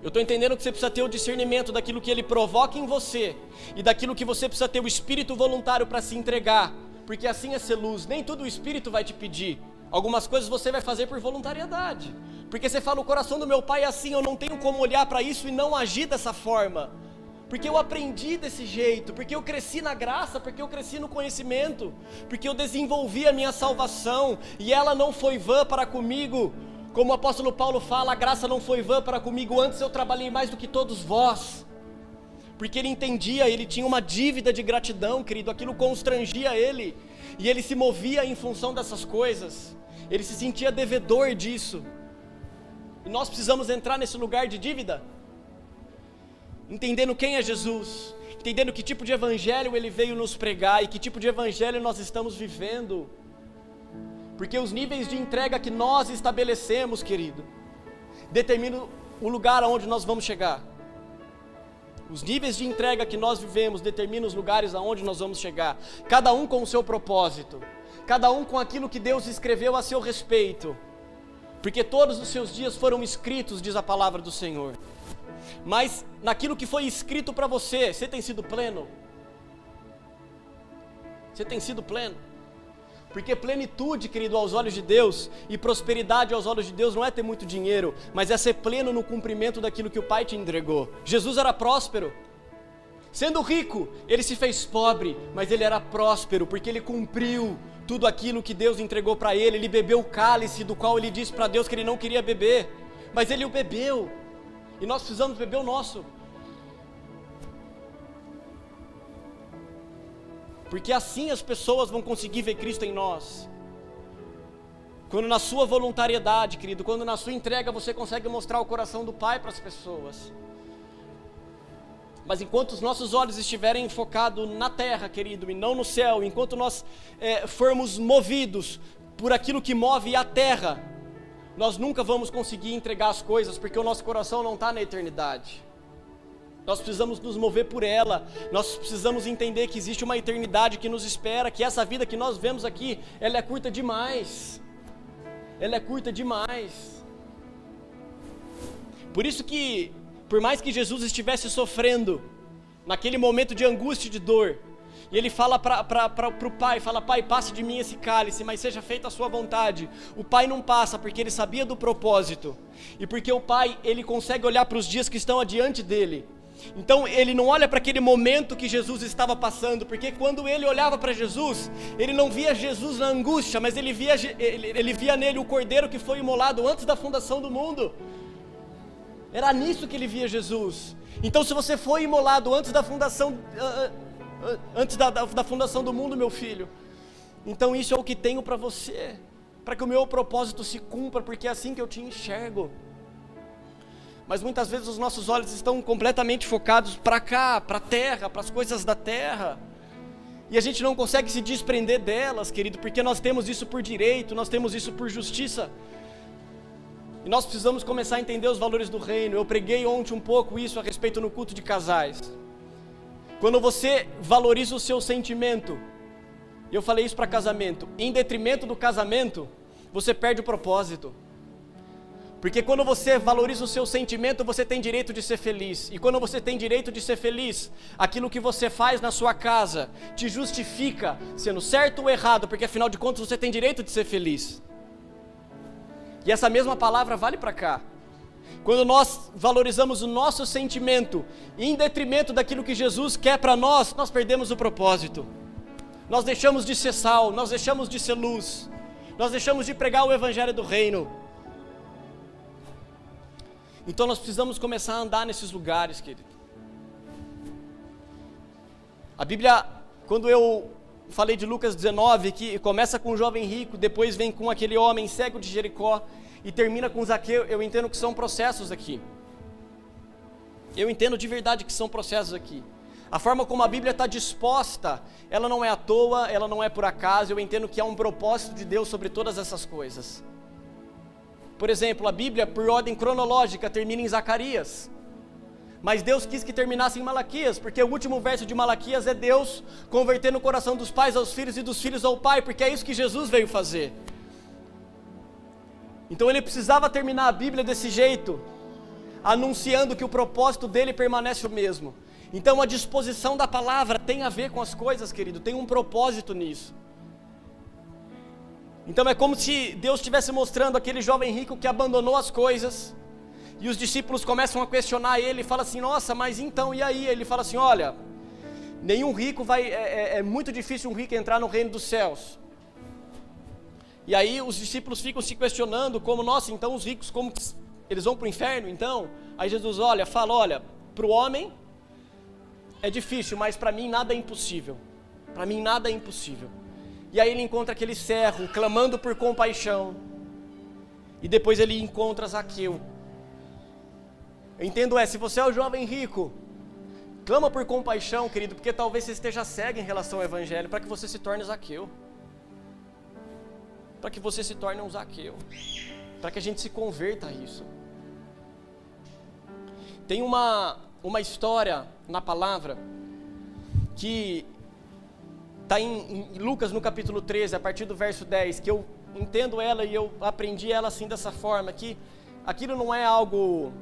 Eu estou entendendo que você precisa ter o discernimento daquilo que Ele provoca em você, e daquilo que você precisa ter o espírito voluntário para se entregar. Porque assim é ser luz, nem tudo o Espírito vai te pedir. Algumas coisas você vai fazer por voluntariedade. Porque você fala: o coração do meu pai é assim, eu não tenho como olhar para isso e não agir dessa forma. porque eu aprendi desse jeito, porque eu cresci na graça, porque eu cresci no conhecimento, porque eu desenvolvi a minha salvação, e ela não foi vã para comigo, como o apóstolo Paulo fala, a graça não foi vã para comigo, antes eu trabalhei mais do que todos vós, porque ele entendia, ele tinha uma dívida de gratidão, querido, aquilo constrangia ele, e ele se movia em função dessas coisas, ele se sentia devedor disso, e nós precisamos entrar nesse lugar de dívida, entendendo quem é Jesus, entendendo que tipo de evangelho ele veio nos pregar e que tipo de evangelho nós estamos vivendo, porque os níveis de entrega que nós estabelecemos, querido, determinam o lugar aonde nós vamos chegar. Os níveis de entrega que nós vivemos determinam os lugares aonde nós vamos chegar, cada um com o seu propósito, cada um com aquilo que Deus escreveu a seu respeito, porque todos os seus dias foram escritos, diz a palavra do Senhor. Mas naquilo que foi escrito para você, você tem sido pleno? Você tem sido pleno? Porque plenitude, querido, aos olhos de Deus, e prosperidade aos olhos de Deus não é ter muito dinheiro, mas é ser pleno no cumprimento daquilo que o Pai te entregou. Jesus era próspero, sendo rico, ele se fez pobre, mas ele era próspero, porque ele cumpriu tudo aquilo que Deus entregou para ele. Ele bebeu o cálice do qual ele disse para Deus que ele não queria beber, mas ele o bebeu, e nós precisamos beber o nosso, porque assim as pessoas vão conseguir ver Cristo em nós, quando na sua voluntariedade, querido, quando na sua entrega você consegue mostrar o coração do Pai para as pessoas. Mas enquanto os nossos olhos estiverem focados na terra, querido, e não no céu, enquanto nós formos movidos por aquilo que move a terra, nós nunca vamos conseguir entregar as coisas, porque o nosso coração não está na eternidade. Nós precisamos nos mover por ela, nós precisamos entender que existe uma eternidade que nos espera, que essa vida que nós vemos aqui, ela é curta demais, ela é curta demais. Por isso que, por mais que Jesus estivesse sofrendo, naquele momento de angústia e de dor, e ele fala para o Pai, fala: Pai, passe de mim esse cálice, mas seja feita a sua vontade. O Pai não passa, porque ele sabia do propósito, e porque o Pai, ele consegue olhar para os dias que estão adiante dele. Então ele não olha para aquele momento que Jesus estava passando, porque quando ele olhava para Jesus, ele não via Jesus na angústia, mas ele via nele o Cordeiro que foi imolado antes da fundação do mundo. Era nisso que ele via Jesus. Então, se você foi imolado antes da fundação da fundação do mundo, meu filho, então isso é o que tenho para você, para que o meu propósito se cumpra, porque é assim que eu te enxergo. Mas muitas vezes os nossos olhos estão completamente focados para cá, para a terra, para as coisas da terra, e a gente não consegue se desprender delas, querido, porque nós temos isso por direito, nós temos isso por justiça, e nós precisamos começar a entender os valores do reino. Eu preguei ontem um pouco isso a respeito no culto de casais. Quando você valoriza o seu sentimento, e eu falei isso para casamento, em detrimento do casamento, você perde o propósito. Porque quando você valoriza o seu sentimento, você tem direito de ser feliz. E quando você tem direito de ser feliz, aquilo que você faz na sua casa te justifica, sendo certo ou errado, porque afinal de contas você tem direito de ser feliz. E essa mesma palavra vale para cá. Quando nós valorizamos o nosso sentimento em detrimento daquilo que Jesus quer para nós, nós perdemos o propósito. Nós deixamos de ser sal, nós deixamos de ser luz, nós deixamos de pregar o evangelho do reino. Então nós precisamos começar a andar nesses lugares, querido. A Bíblia, quando eu falei de Lucas 19, que começa com um jovem rico, depois vem com aquele homem cego de Jericó, e termina com Zaqueu, eu entendo que são processos aqui. Eu entendo de verdade que são processos aqui. A forma como a Bíblia está disposta, ela não é à toa, ela não é por acaso, eu entendo que há um propósito de Deus sobre todas essas coisas. Por exemplo, a Bíblia, por ordem cronológica, termina em Zacarias, mas Deus quis que terminasse em Malaquias, porque o último verso de Malaquias é Deus convertendo o coração dos pais aos filhos e dos filhos ao pai, porque é isso que Jesus veio fazer. Então ele precisava terminar a Bíblia desse jeito, anunciando que o propósito dele permanece o mesmo. Então a disposição da palavra tem a ver com as coisas, querido, tem um propósito nisso. Então é como se Deus estivesse mostrando aquele jovem rico que abandonou as coisas, E os discípulos começam a questionar ele e falam assim, nossa, mas então, e aí? Ele fala assim, olha, nenhum rico é muito difícil um rico entrar no reino dos céus. E aí os discípulos ficam se questionando, como, nossa, então os ricos, como que eles vão para o inferno, então? Aí Jesus fala, olha, para o homem é difícil, mas para mim nada é impossível. Para mim nada é impossível. E aí ele encontra aquele cego, clamando por compaixão. E depois ele encontra Zaqueu. Eu entendo se você é o jovem rico, clama por compaixão, querido, porque talvez você esteja cego em relação ao evangelho, para que você se torne Zaqueu. Para que você se torne um Zaqueu. Para que a gente se converta a isso. Tem uma história na palavra que está em Lucas no capítulo 13, a partir do verso 10, que eu entendo ela e eu aprendi ela assim dessa forma, que aquilo não é algo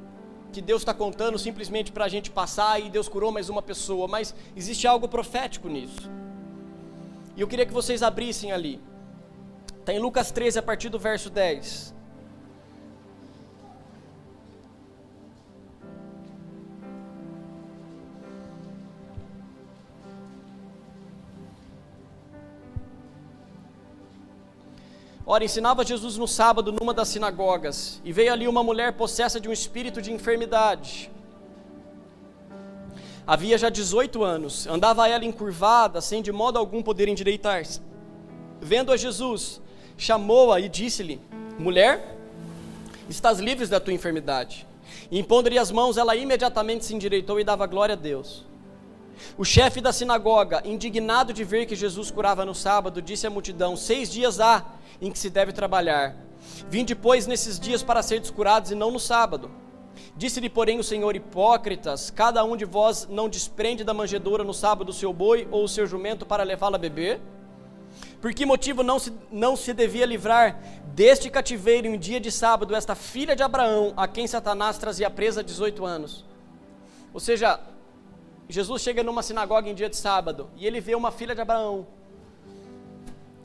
que Deus está contando simplesmente para a gente passar e Deus curou mais uma pessoa, mas existe algo profético nisso. E eu queria que vocês abrissem ali. Está em Lucas 13, a partir do verso 10. Ora, ensinava Jesus no sábado numa das sinagogas, e veio ali uma mulher possessa de um espírito de enfermidade. Havia já 18 anos, andava ela encurvada, sem de modo algum poder endireitar-se. Vendo a Jesus, chamou-a e disse-lhe, mulher, estás livre da tua enfermidade. E impondo-lhe as mãos, ela imediatamente se endireitou e dava glória a Deus. O chefe da sinagoga, indignado de ver que Jesus curava no sábado, disse à multidão, 6 dias há em que se deve trabalhar. Vinde, pois, nesses dias para serdes curados e não no sábado. Disse-lhe, porém, o Senhor, hipócritas, cada um de vós não desprende da manjedoura no sábado o seu boi ou o seu jumento para levá-lo a beber? Por que motivo não se devia livrar deste cativeiro em dia de sábado esta filha de Abraão, a quem Satanás trazia presa há 18 anos? Ou seja, Jesus chega numa sinagoga em dia de sábado e ele vê uma filha de Abraão,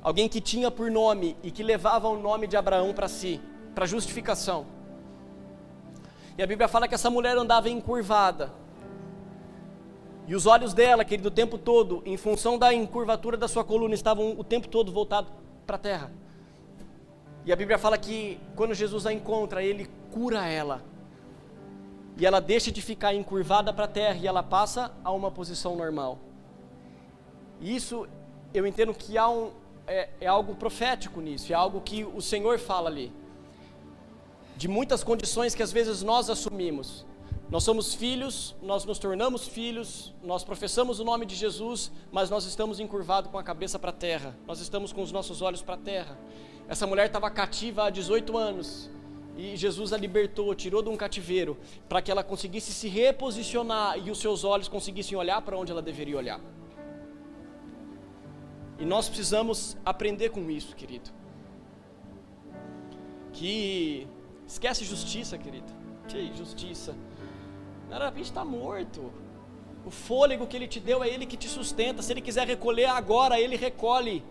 alguém que tinha por nome e que levava o nome de Abraão para si, para justificação. E a Bíblia fala que essa mulher andava encurvada. E os olhos dela, querido, o tempo todo, em função da encurvatura da sua coluna, estavam o tempo todo voltados para a terra. E a Bíblia fala que quando Jesus a encontra, ele cura ela. E ela deixa de ficar encurvada para a terra e ela passa a uma posição normal. E isso, eu entendo que há é algo profético nisso, é algo que o Senhor fala ali. De muitas condições que às vezes nós assumimos. Nós somos filhos, nós nos tornamos filhos, nós professamos o nome de Jesus, mas nós estamos encurvados com a cabeça para a terra, nós estamos com os nossos olhos para a terra. Essa mulher estava cativa há 18 anos, e Jesus a libertou, tirou de um cativeiro, para que ela conseguisse se reposicionar e os seus olhos conseguissem olhar para onde ela deveria olhar. E nós precisamos aprender com isso, querido. Que esquece justiça, querido. Que justiça. A gente está morto. O fôlego que Ele te deu é Ele que te sustenta. Se Ele quiser recolher agora, Ele recolhe.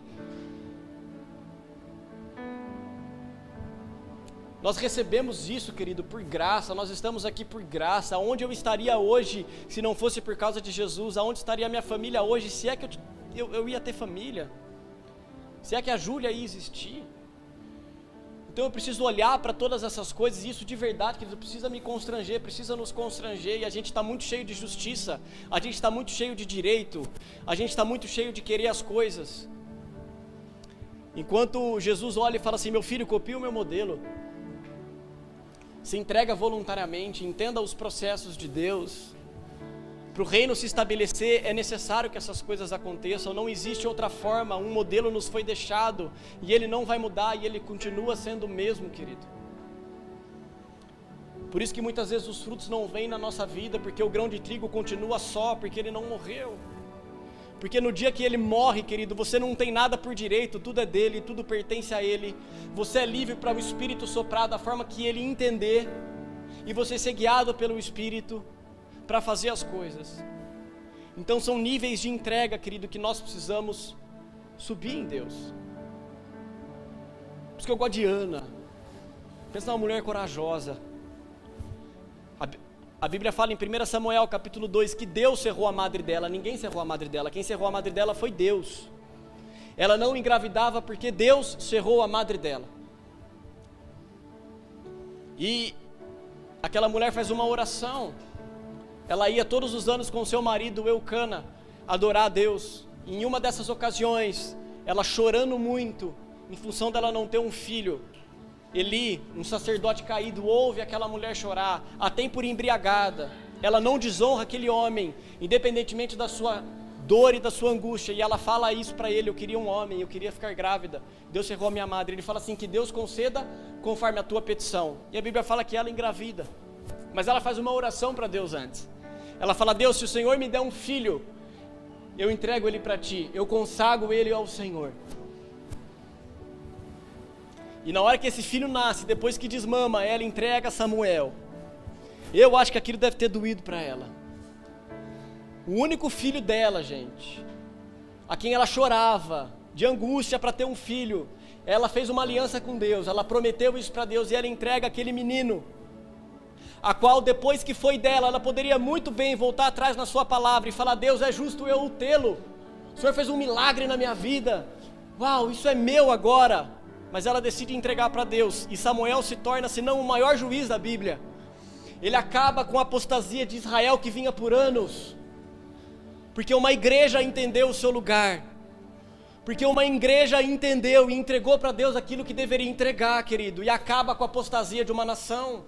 Nós recebemos isso, querido, por graça. Nós estamos aqui por graça. Onde eu estaria hoje se não fosse por causa de Jesus? Aonde estaria a minha família hoje se é que eu ia ter família? Se é que a Júlia ia existir? Então eu preciso olhar para todas essas coisas, e isso de verdade, querido, precisa me constranger, precisa nos constranger, e a gente está muito cheio de justiça, a gente está muito cheio de direito, a gente está muito cheio de querer as coisas. Enquanto Jesus olha e fala assim, meu filho, copia o meu modelo, se entrega voluntariamente, entenda os processos de Deus. Para o reino se estabelecer, é necessário que essas coisas aconteçam, não existe outra forma, um modelo nos foi deixado, e ele não vai mudar, e ele continua sendo o mesmo, querido. Por isso que muitas vezes os frutos não vêm na nossa vida, porque o grão de trigo continua só, porque ele não morreu. Porque no dia que ele morre, querido, você não tem nada por direito, tudo é dele, tudo pertence a ele, você é livre para o Espírito soprar da forma que ele entender, e você ser guiado pelo Espírito, para fazer as coisas. Então são níveis de entrega, querido, que nós precisamos subir em Deus. Por isso que eu gosto de Ana. Pensa numa mulher corajosa. A Bíblia fala em 1 Samuel capítulo 2 que Deus cerrou a madre dela, ninguém cerrou a madre dela, quem cerrou a madre dela foi Deus. Ela não engravidava porque Deus cerrou a madre dela. E aquela mulher faz uma oração, ela ia todos os anos com seu marido Eucana adorar a Deus. Em uma dessas ocasiões, ela chorando muito, em função dela não ter um filho, Eli, um sacerdote caído, ouve aquela mulher chorar, a tem por embriagada, ela não desonra aquele homem, independentemente da sua dor e da sua angústia, e ela fala isso para ele: eu queria um homem, eu queria ficar grávida, Deus cerrou a minha madre. Ele fala assim: que Deus conceda conforme a tua petição. E a Bíblia fala que ela engravida, mas ela faz uma oração para Deus antes. Ela fala: Deus, se o Senhor me der um filho, eu entrego ele para ti, eu consagro ele ao Senhor. E na hora que esse filho nasce, depois que desmama, ela entrega Samuel. Eu acho que aquilo deve ter doído para ela. O único filho dela, gente, a quem ela chorava de angústia para ter um filho, ela fez uma aliança com Deus, ela prometeu isso para Deus, e ela entrega aquele menino, a qual depois que foi dela, ela poderia muito bem voltar atrás na sua palavra e falar: Deus, é justo eu o tê-lo, o Senhor fez um milagre na minha vida, uau, isso é meu agora. Mas ela decide entregar para Deus, e Samuel se torna, se não o maior juiz da Bíblia. Ele acaba com a apostasia de Israel que vinha por anos, porque uma igreja entendeu o seu lugar, porque uma igreja entendeu e entregou para Deus aquilo que deveria entregar, querido, e acaba com a apostasia de uma nação,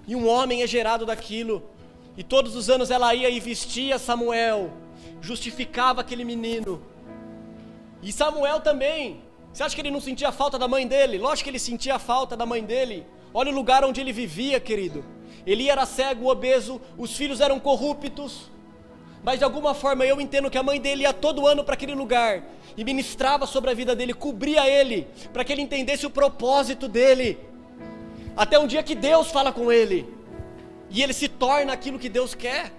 e um homem é gerado daquilo. E todos os anos ela ia e vestia Samuel, justificava aquele menino. E Samuel também, você acha que ele não sentia falta da mãe dele? Lógico que ele sentia falta da mãe dele. Olha o lugar onde ele vivia, querido. Ele era cego, obeso, os filhos eram corruptos, mas de alguma forma eu entendo que a mãe dele ia todo ano para aquele lugar e ministrava sobre a vida dele, cobria ele, para que ele entendesse o propósito dele, até um dia que Deus fala com ele, e ele se torna aquilo que Deus quer.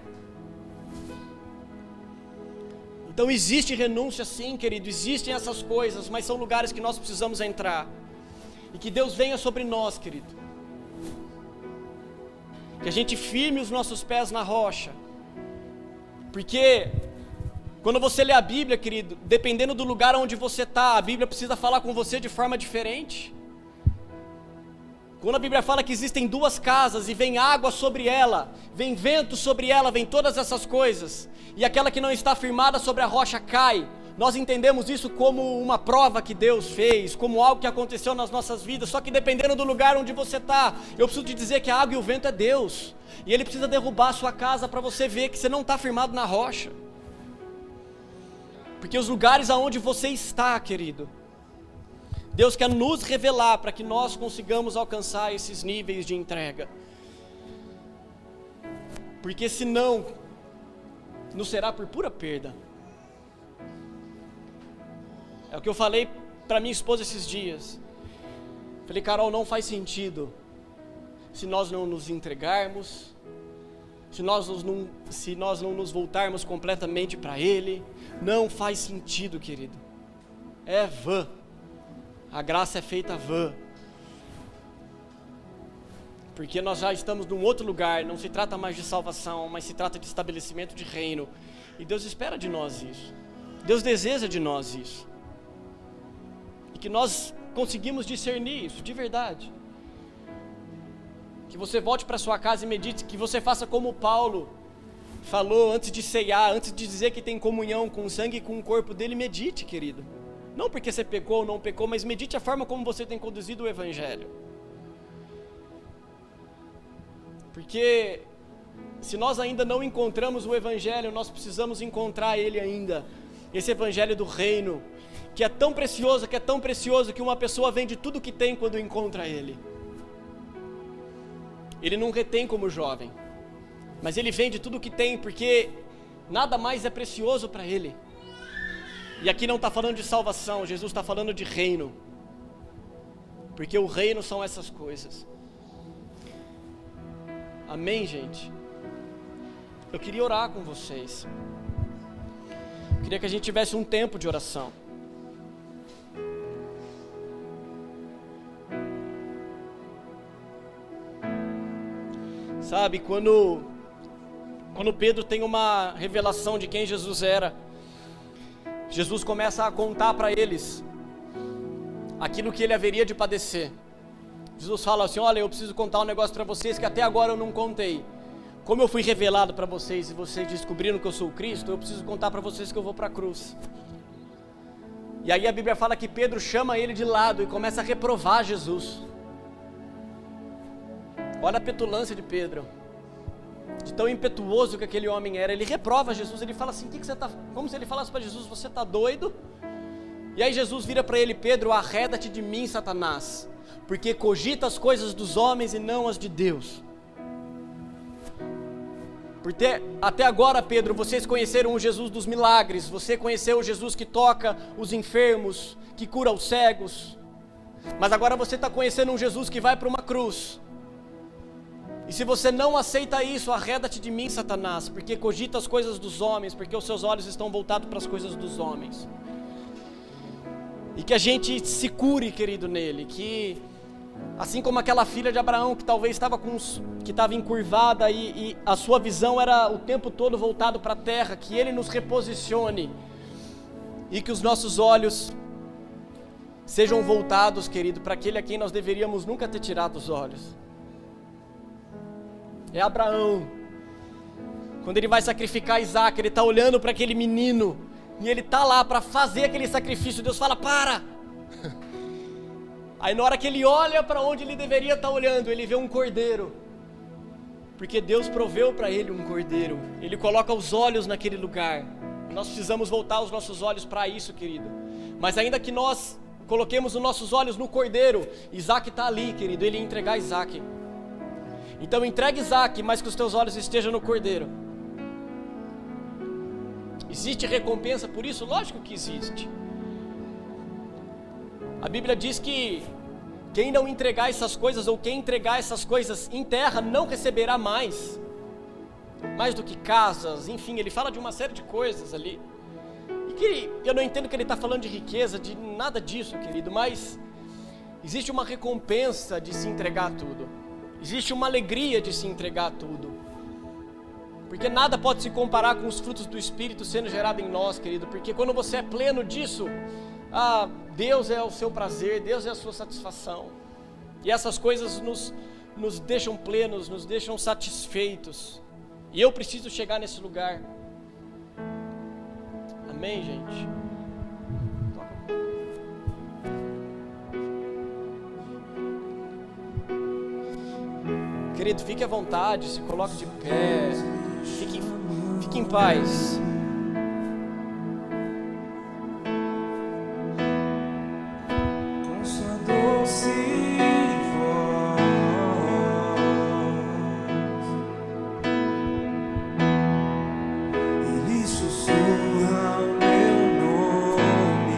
Então existe renúncia sim, querido, existem essas coisas, mas são lugares que nós precisamos entrar, e que Deus venha sobre nós, querido, que a gente firme os nossos pés na rocha, porque quando você lê a Bíblia, querido, dependendo do lugar onde você está, a Bíblia precisa falar com você de forma diferente. Quando a Bíblia fala que existem duas casas e vem água sobre ela, vem vento sobre ela, vem todas essas coisas, e aquela que não está firmada sobre a rocha cai, nós entendemos isso como uma prova que Deus fez, como algo que aconteceu nas nossas vidas. Só que dependendo do lugar onde você está, eu preciso te dizer que a água e o vento é Deus, e Ele precisa derrubar a sua casa para você ver que você não está firmado na rocha, porque os lugares aonde você está, querido, Deus quer nos revelar para que nós consigamos alcançar esses níveis de entrega, porque senão nos será por pura perda. É o que eu falei para minha esposa esses dias. Falei: Carol, não faz sentido se nós não nos entregarmos, se nós não nos voltarmos completamente para Ele. Não faz sentido, querido. É vã. A graça é feita vã. Porque nós já estamos num outro lugar. Não se trata mais de salvação, mas se trata de estabelecimento de reino. E Deus espera de nós isso. Deus deseja de nós isso. E que nós conseguimos discernir isso de verdade. Que você volte para sua casa e medite, que você faça como Paulo falou antes de ceiar, antes de dizer que tem comunhão com o sangue e com o corpo dele. Medite, querido. Não porque você pecou ou não pecou, mas medite a forma como você tem conduzido o Evangelho. Porque se nós ainda não encontramos o Evangelho, nós precisamos encontrar ele ainda. Esse Evangelho do reino, que é tão precioso, que uma pessoa vende tudo que tem quando encontra ele. Ele não retém como jovem, mas ele vende tudo que tem, porque nada mais é precioso para ele. E aqui não está falando de salvação, Jesus está falando de reino, porque o reino são essas coisas. Amém, gente? Eu queria orar com vocês. Eu queria que a gente tivesse um tempo de oração. Sabe, quando Pedro tem uma revelação de quem Jesus era, Jesus começa a contar para eles aquilo que ele haveria de padecer. Jesus fala assim: olha, eu preciso contar um negócio para vocês que até agora eu não contei. Como eu fui revelado para vocês e vocês descobriram que eu sou o Cristo, eu preciso contar para vocês que eu vou para a cruz. E aí a Bíblia fala que Pedro chama ele de lado e começa a reprovar Jesus. Olha a petulância de Pedro, de tão impetuoso que aquele homem era. Ele reprova Jesus, ele fala assim: que você tá? Como se ele falasse para Jesus: você está doido? E aí Jesus vira para ele: Pedro, arreda-te de mim, Satanás, porque cogita as coisas dos homens e não as de Deus. Porque até agora, Pedro, vocês conheceram o Jesus dos milagres, você conheceu o Jesus que toca os enfermos, que cura os cegos, mas agora você está conhecendo um Jesus que vai para uma cruz. E se você não aceita isso, arreda-te de mim, Satanás, porque cogita as coisas dos homens, porque os seus olhos estão voltados para as coisas dos homens. E que a gente se cure, querido, nele, que assim como aquela filha de Abraão que talvez estava encurvada e a sua visão era o tempo todo voltado para a terra, que ele nos reposicione e que os nossos olhos sejam voltados, querido, para aquele a quem nós deveríamos nunca ter tirado os olhos. É Abraão, quando ele vai sacrificar Isaac, ele está olhando para aquele menino, e ele está lá para fazer aquele sacrifício. Deus fala: para! Aí na hora que ele olha para onde ele deveria estar olhando, ele vê um cordeiro, porque Deus proveu para ele um cordeiro. Ele coloca os olhos naquele lugar. Nós precisamos voltar os nossos olhos para isso, querido. Mas ainda que nós coloquemos os nossos olhos no cordeiro, Isaac está ali, querido, ele ia entregar Isaac. Então entregue Isaac, mas que os teus olhos estejam no cordeiro. Existe recompensa por isso? Lógico que existe. A Bíblia diz que quem não entregar essas coisas, ou quem entregar essas coisas em terra, não receberá mais do que casas, enfim, ele fala de uma série de coisas ali. E que eu não entendo que ele está falando de riqueza, de nada disso, querido, mas existe uma recompensa de se entregar tudo. Existe uma alegria de se entregar tudo, porque nada pode se comparar com os frutos do Espírito sendo gerado em nós, querido, porque quando você é pleno disso, Deus é o seu prazer, Deus é a sua satisfação, e essas coisas nos deixam plenos, nos deixam satisfeitos, e eu preciso chegar nesse lugar. Amém, gente? Querido, fique à vontade, se coloque de pé, fique em paz. Com sua doce voz, ele sussurra o meu nome,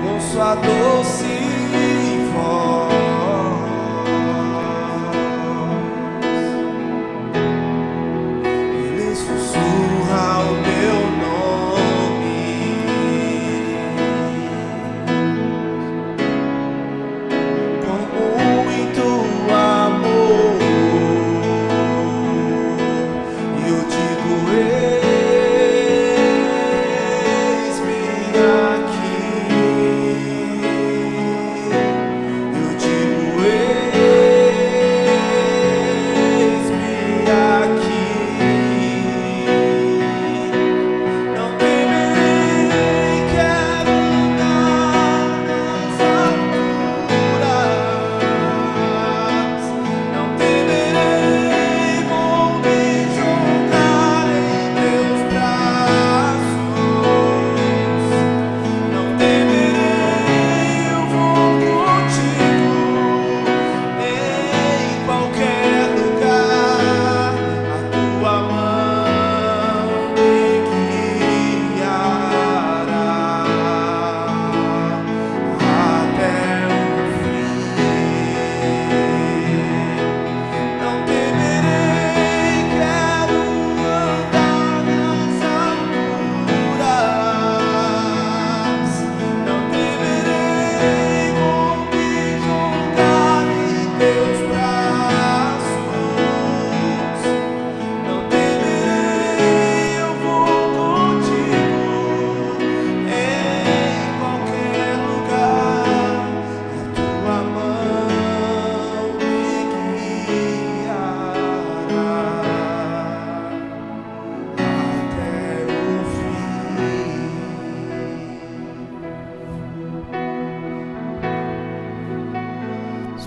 com sua doce voz, ele sussurra o meu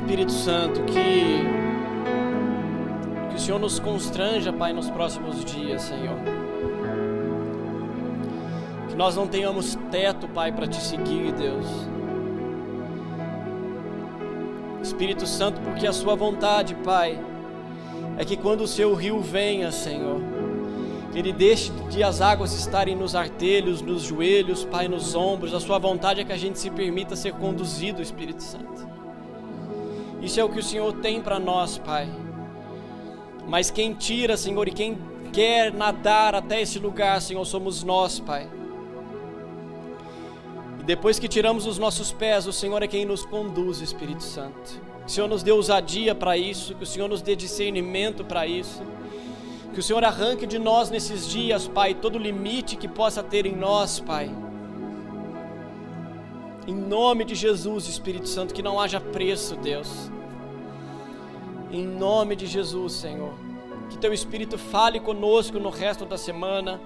Espírito Santo, que o Senhor nos constranja, Pai, nos próximos dias, Senhor. Que nós não tenhamos teto, Pai, para te seguir, Deus. Espírito Santo, porque a sua vontade, Pai, é que quando o seu rio venha, Senhor, que ele deixe de as águas estarem nos artelhos, nos joelhos, Pai, nos ombros. A sua vontade é que a gente se permita ser conduzido, Espírito Santo. Isso é o que o Senhor tem para nós, Pai. Mas quem tira, Senhor, e quem quer nadar até esse lugar, Senhor, somos nós, Pai. E depois que tiramos os nossos pés, o Senhor é quem nos conduz, Espírito Santo. Que o Senhor nos dê ousadia para isso, que o Senhor nos dê discernimento para isso. Que o Senhor arranque de nós nesses dias, Pai, todo limite que possa ter em nós, Pai. Em nome de Jesus, Espírito Santo, que não haja preço, Deus. Em nome de Jesus, Senhor. Que Teu Espírito fale conosco no resto da semana.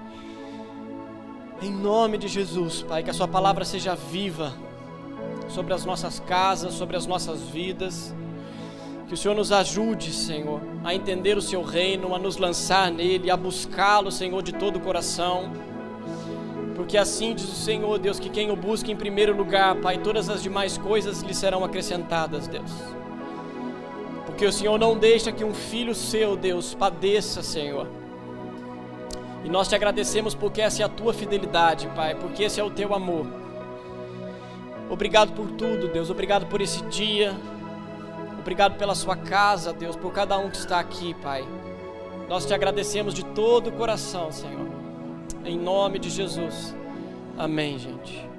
Em nome de Jesus, Pai, que a Sua palavra seja viva sobre as nossas casas, sobre as nossas vidas. Que o Senhor nos ajude, Senhor, a entender o Seu reino, a nos lançar nele, a buscá-lo, Senhor, de todo o coração. Porque assim diz o Senhor, Deus, que quem o busca em primeiro lugar, Pai, todas as demais coisas lhe serão acrescentadas, Deus. Porque o Senhor não deixa que um filho seu, Deus, padeça, Senhor. E nós te agradecemos porque essa é a Tua fidelidade, Pai, porque esse é o Teu amor. Obrigado por tudo, Deus, obrigado por esse dia. Obrigado pela sua casa, Deus, por cada um que está aqui, Pai. Nós te agradecemos de todo o coração, Senhor. Em nome de Jesus. Amém, gente.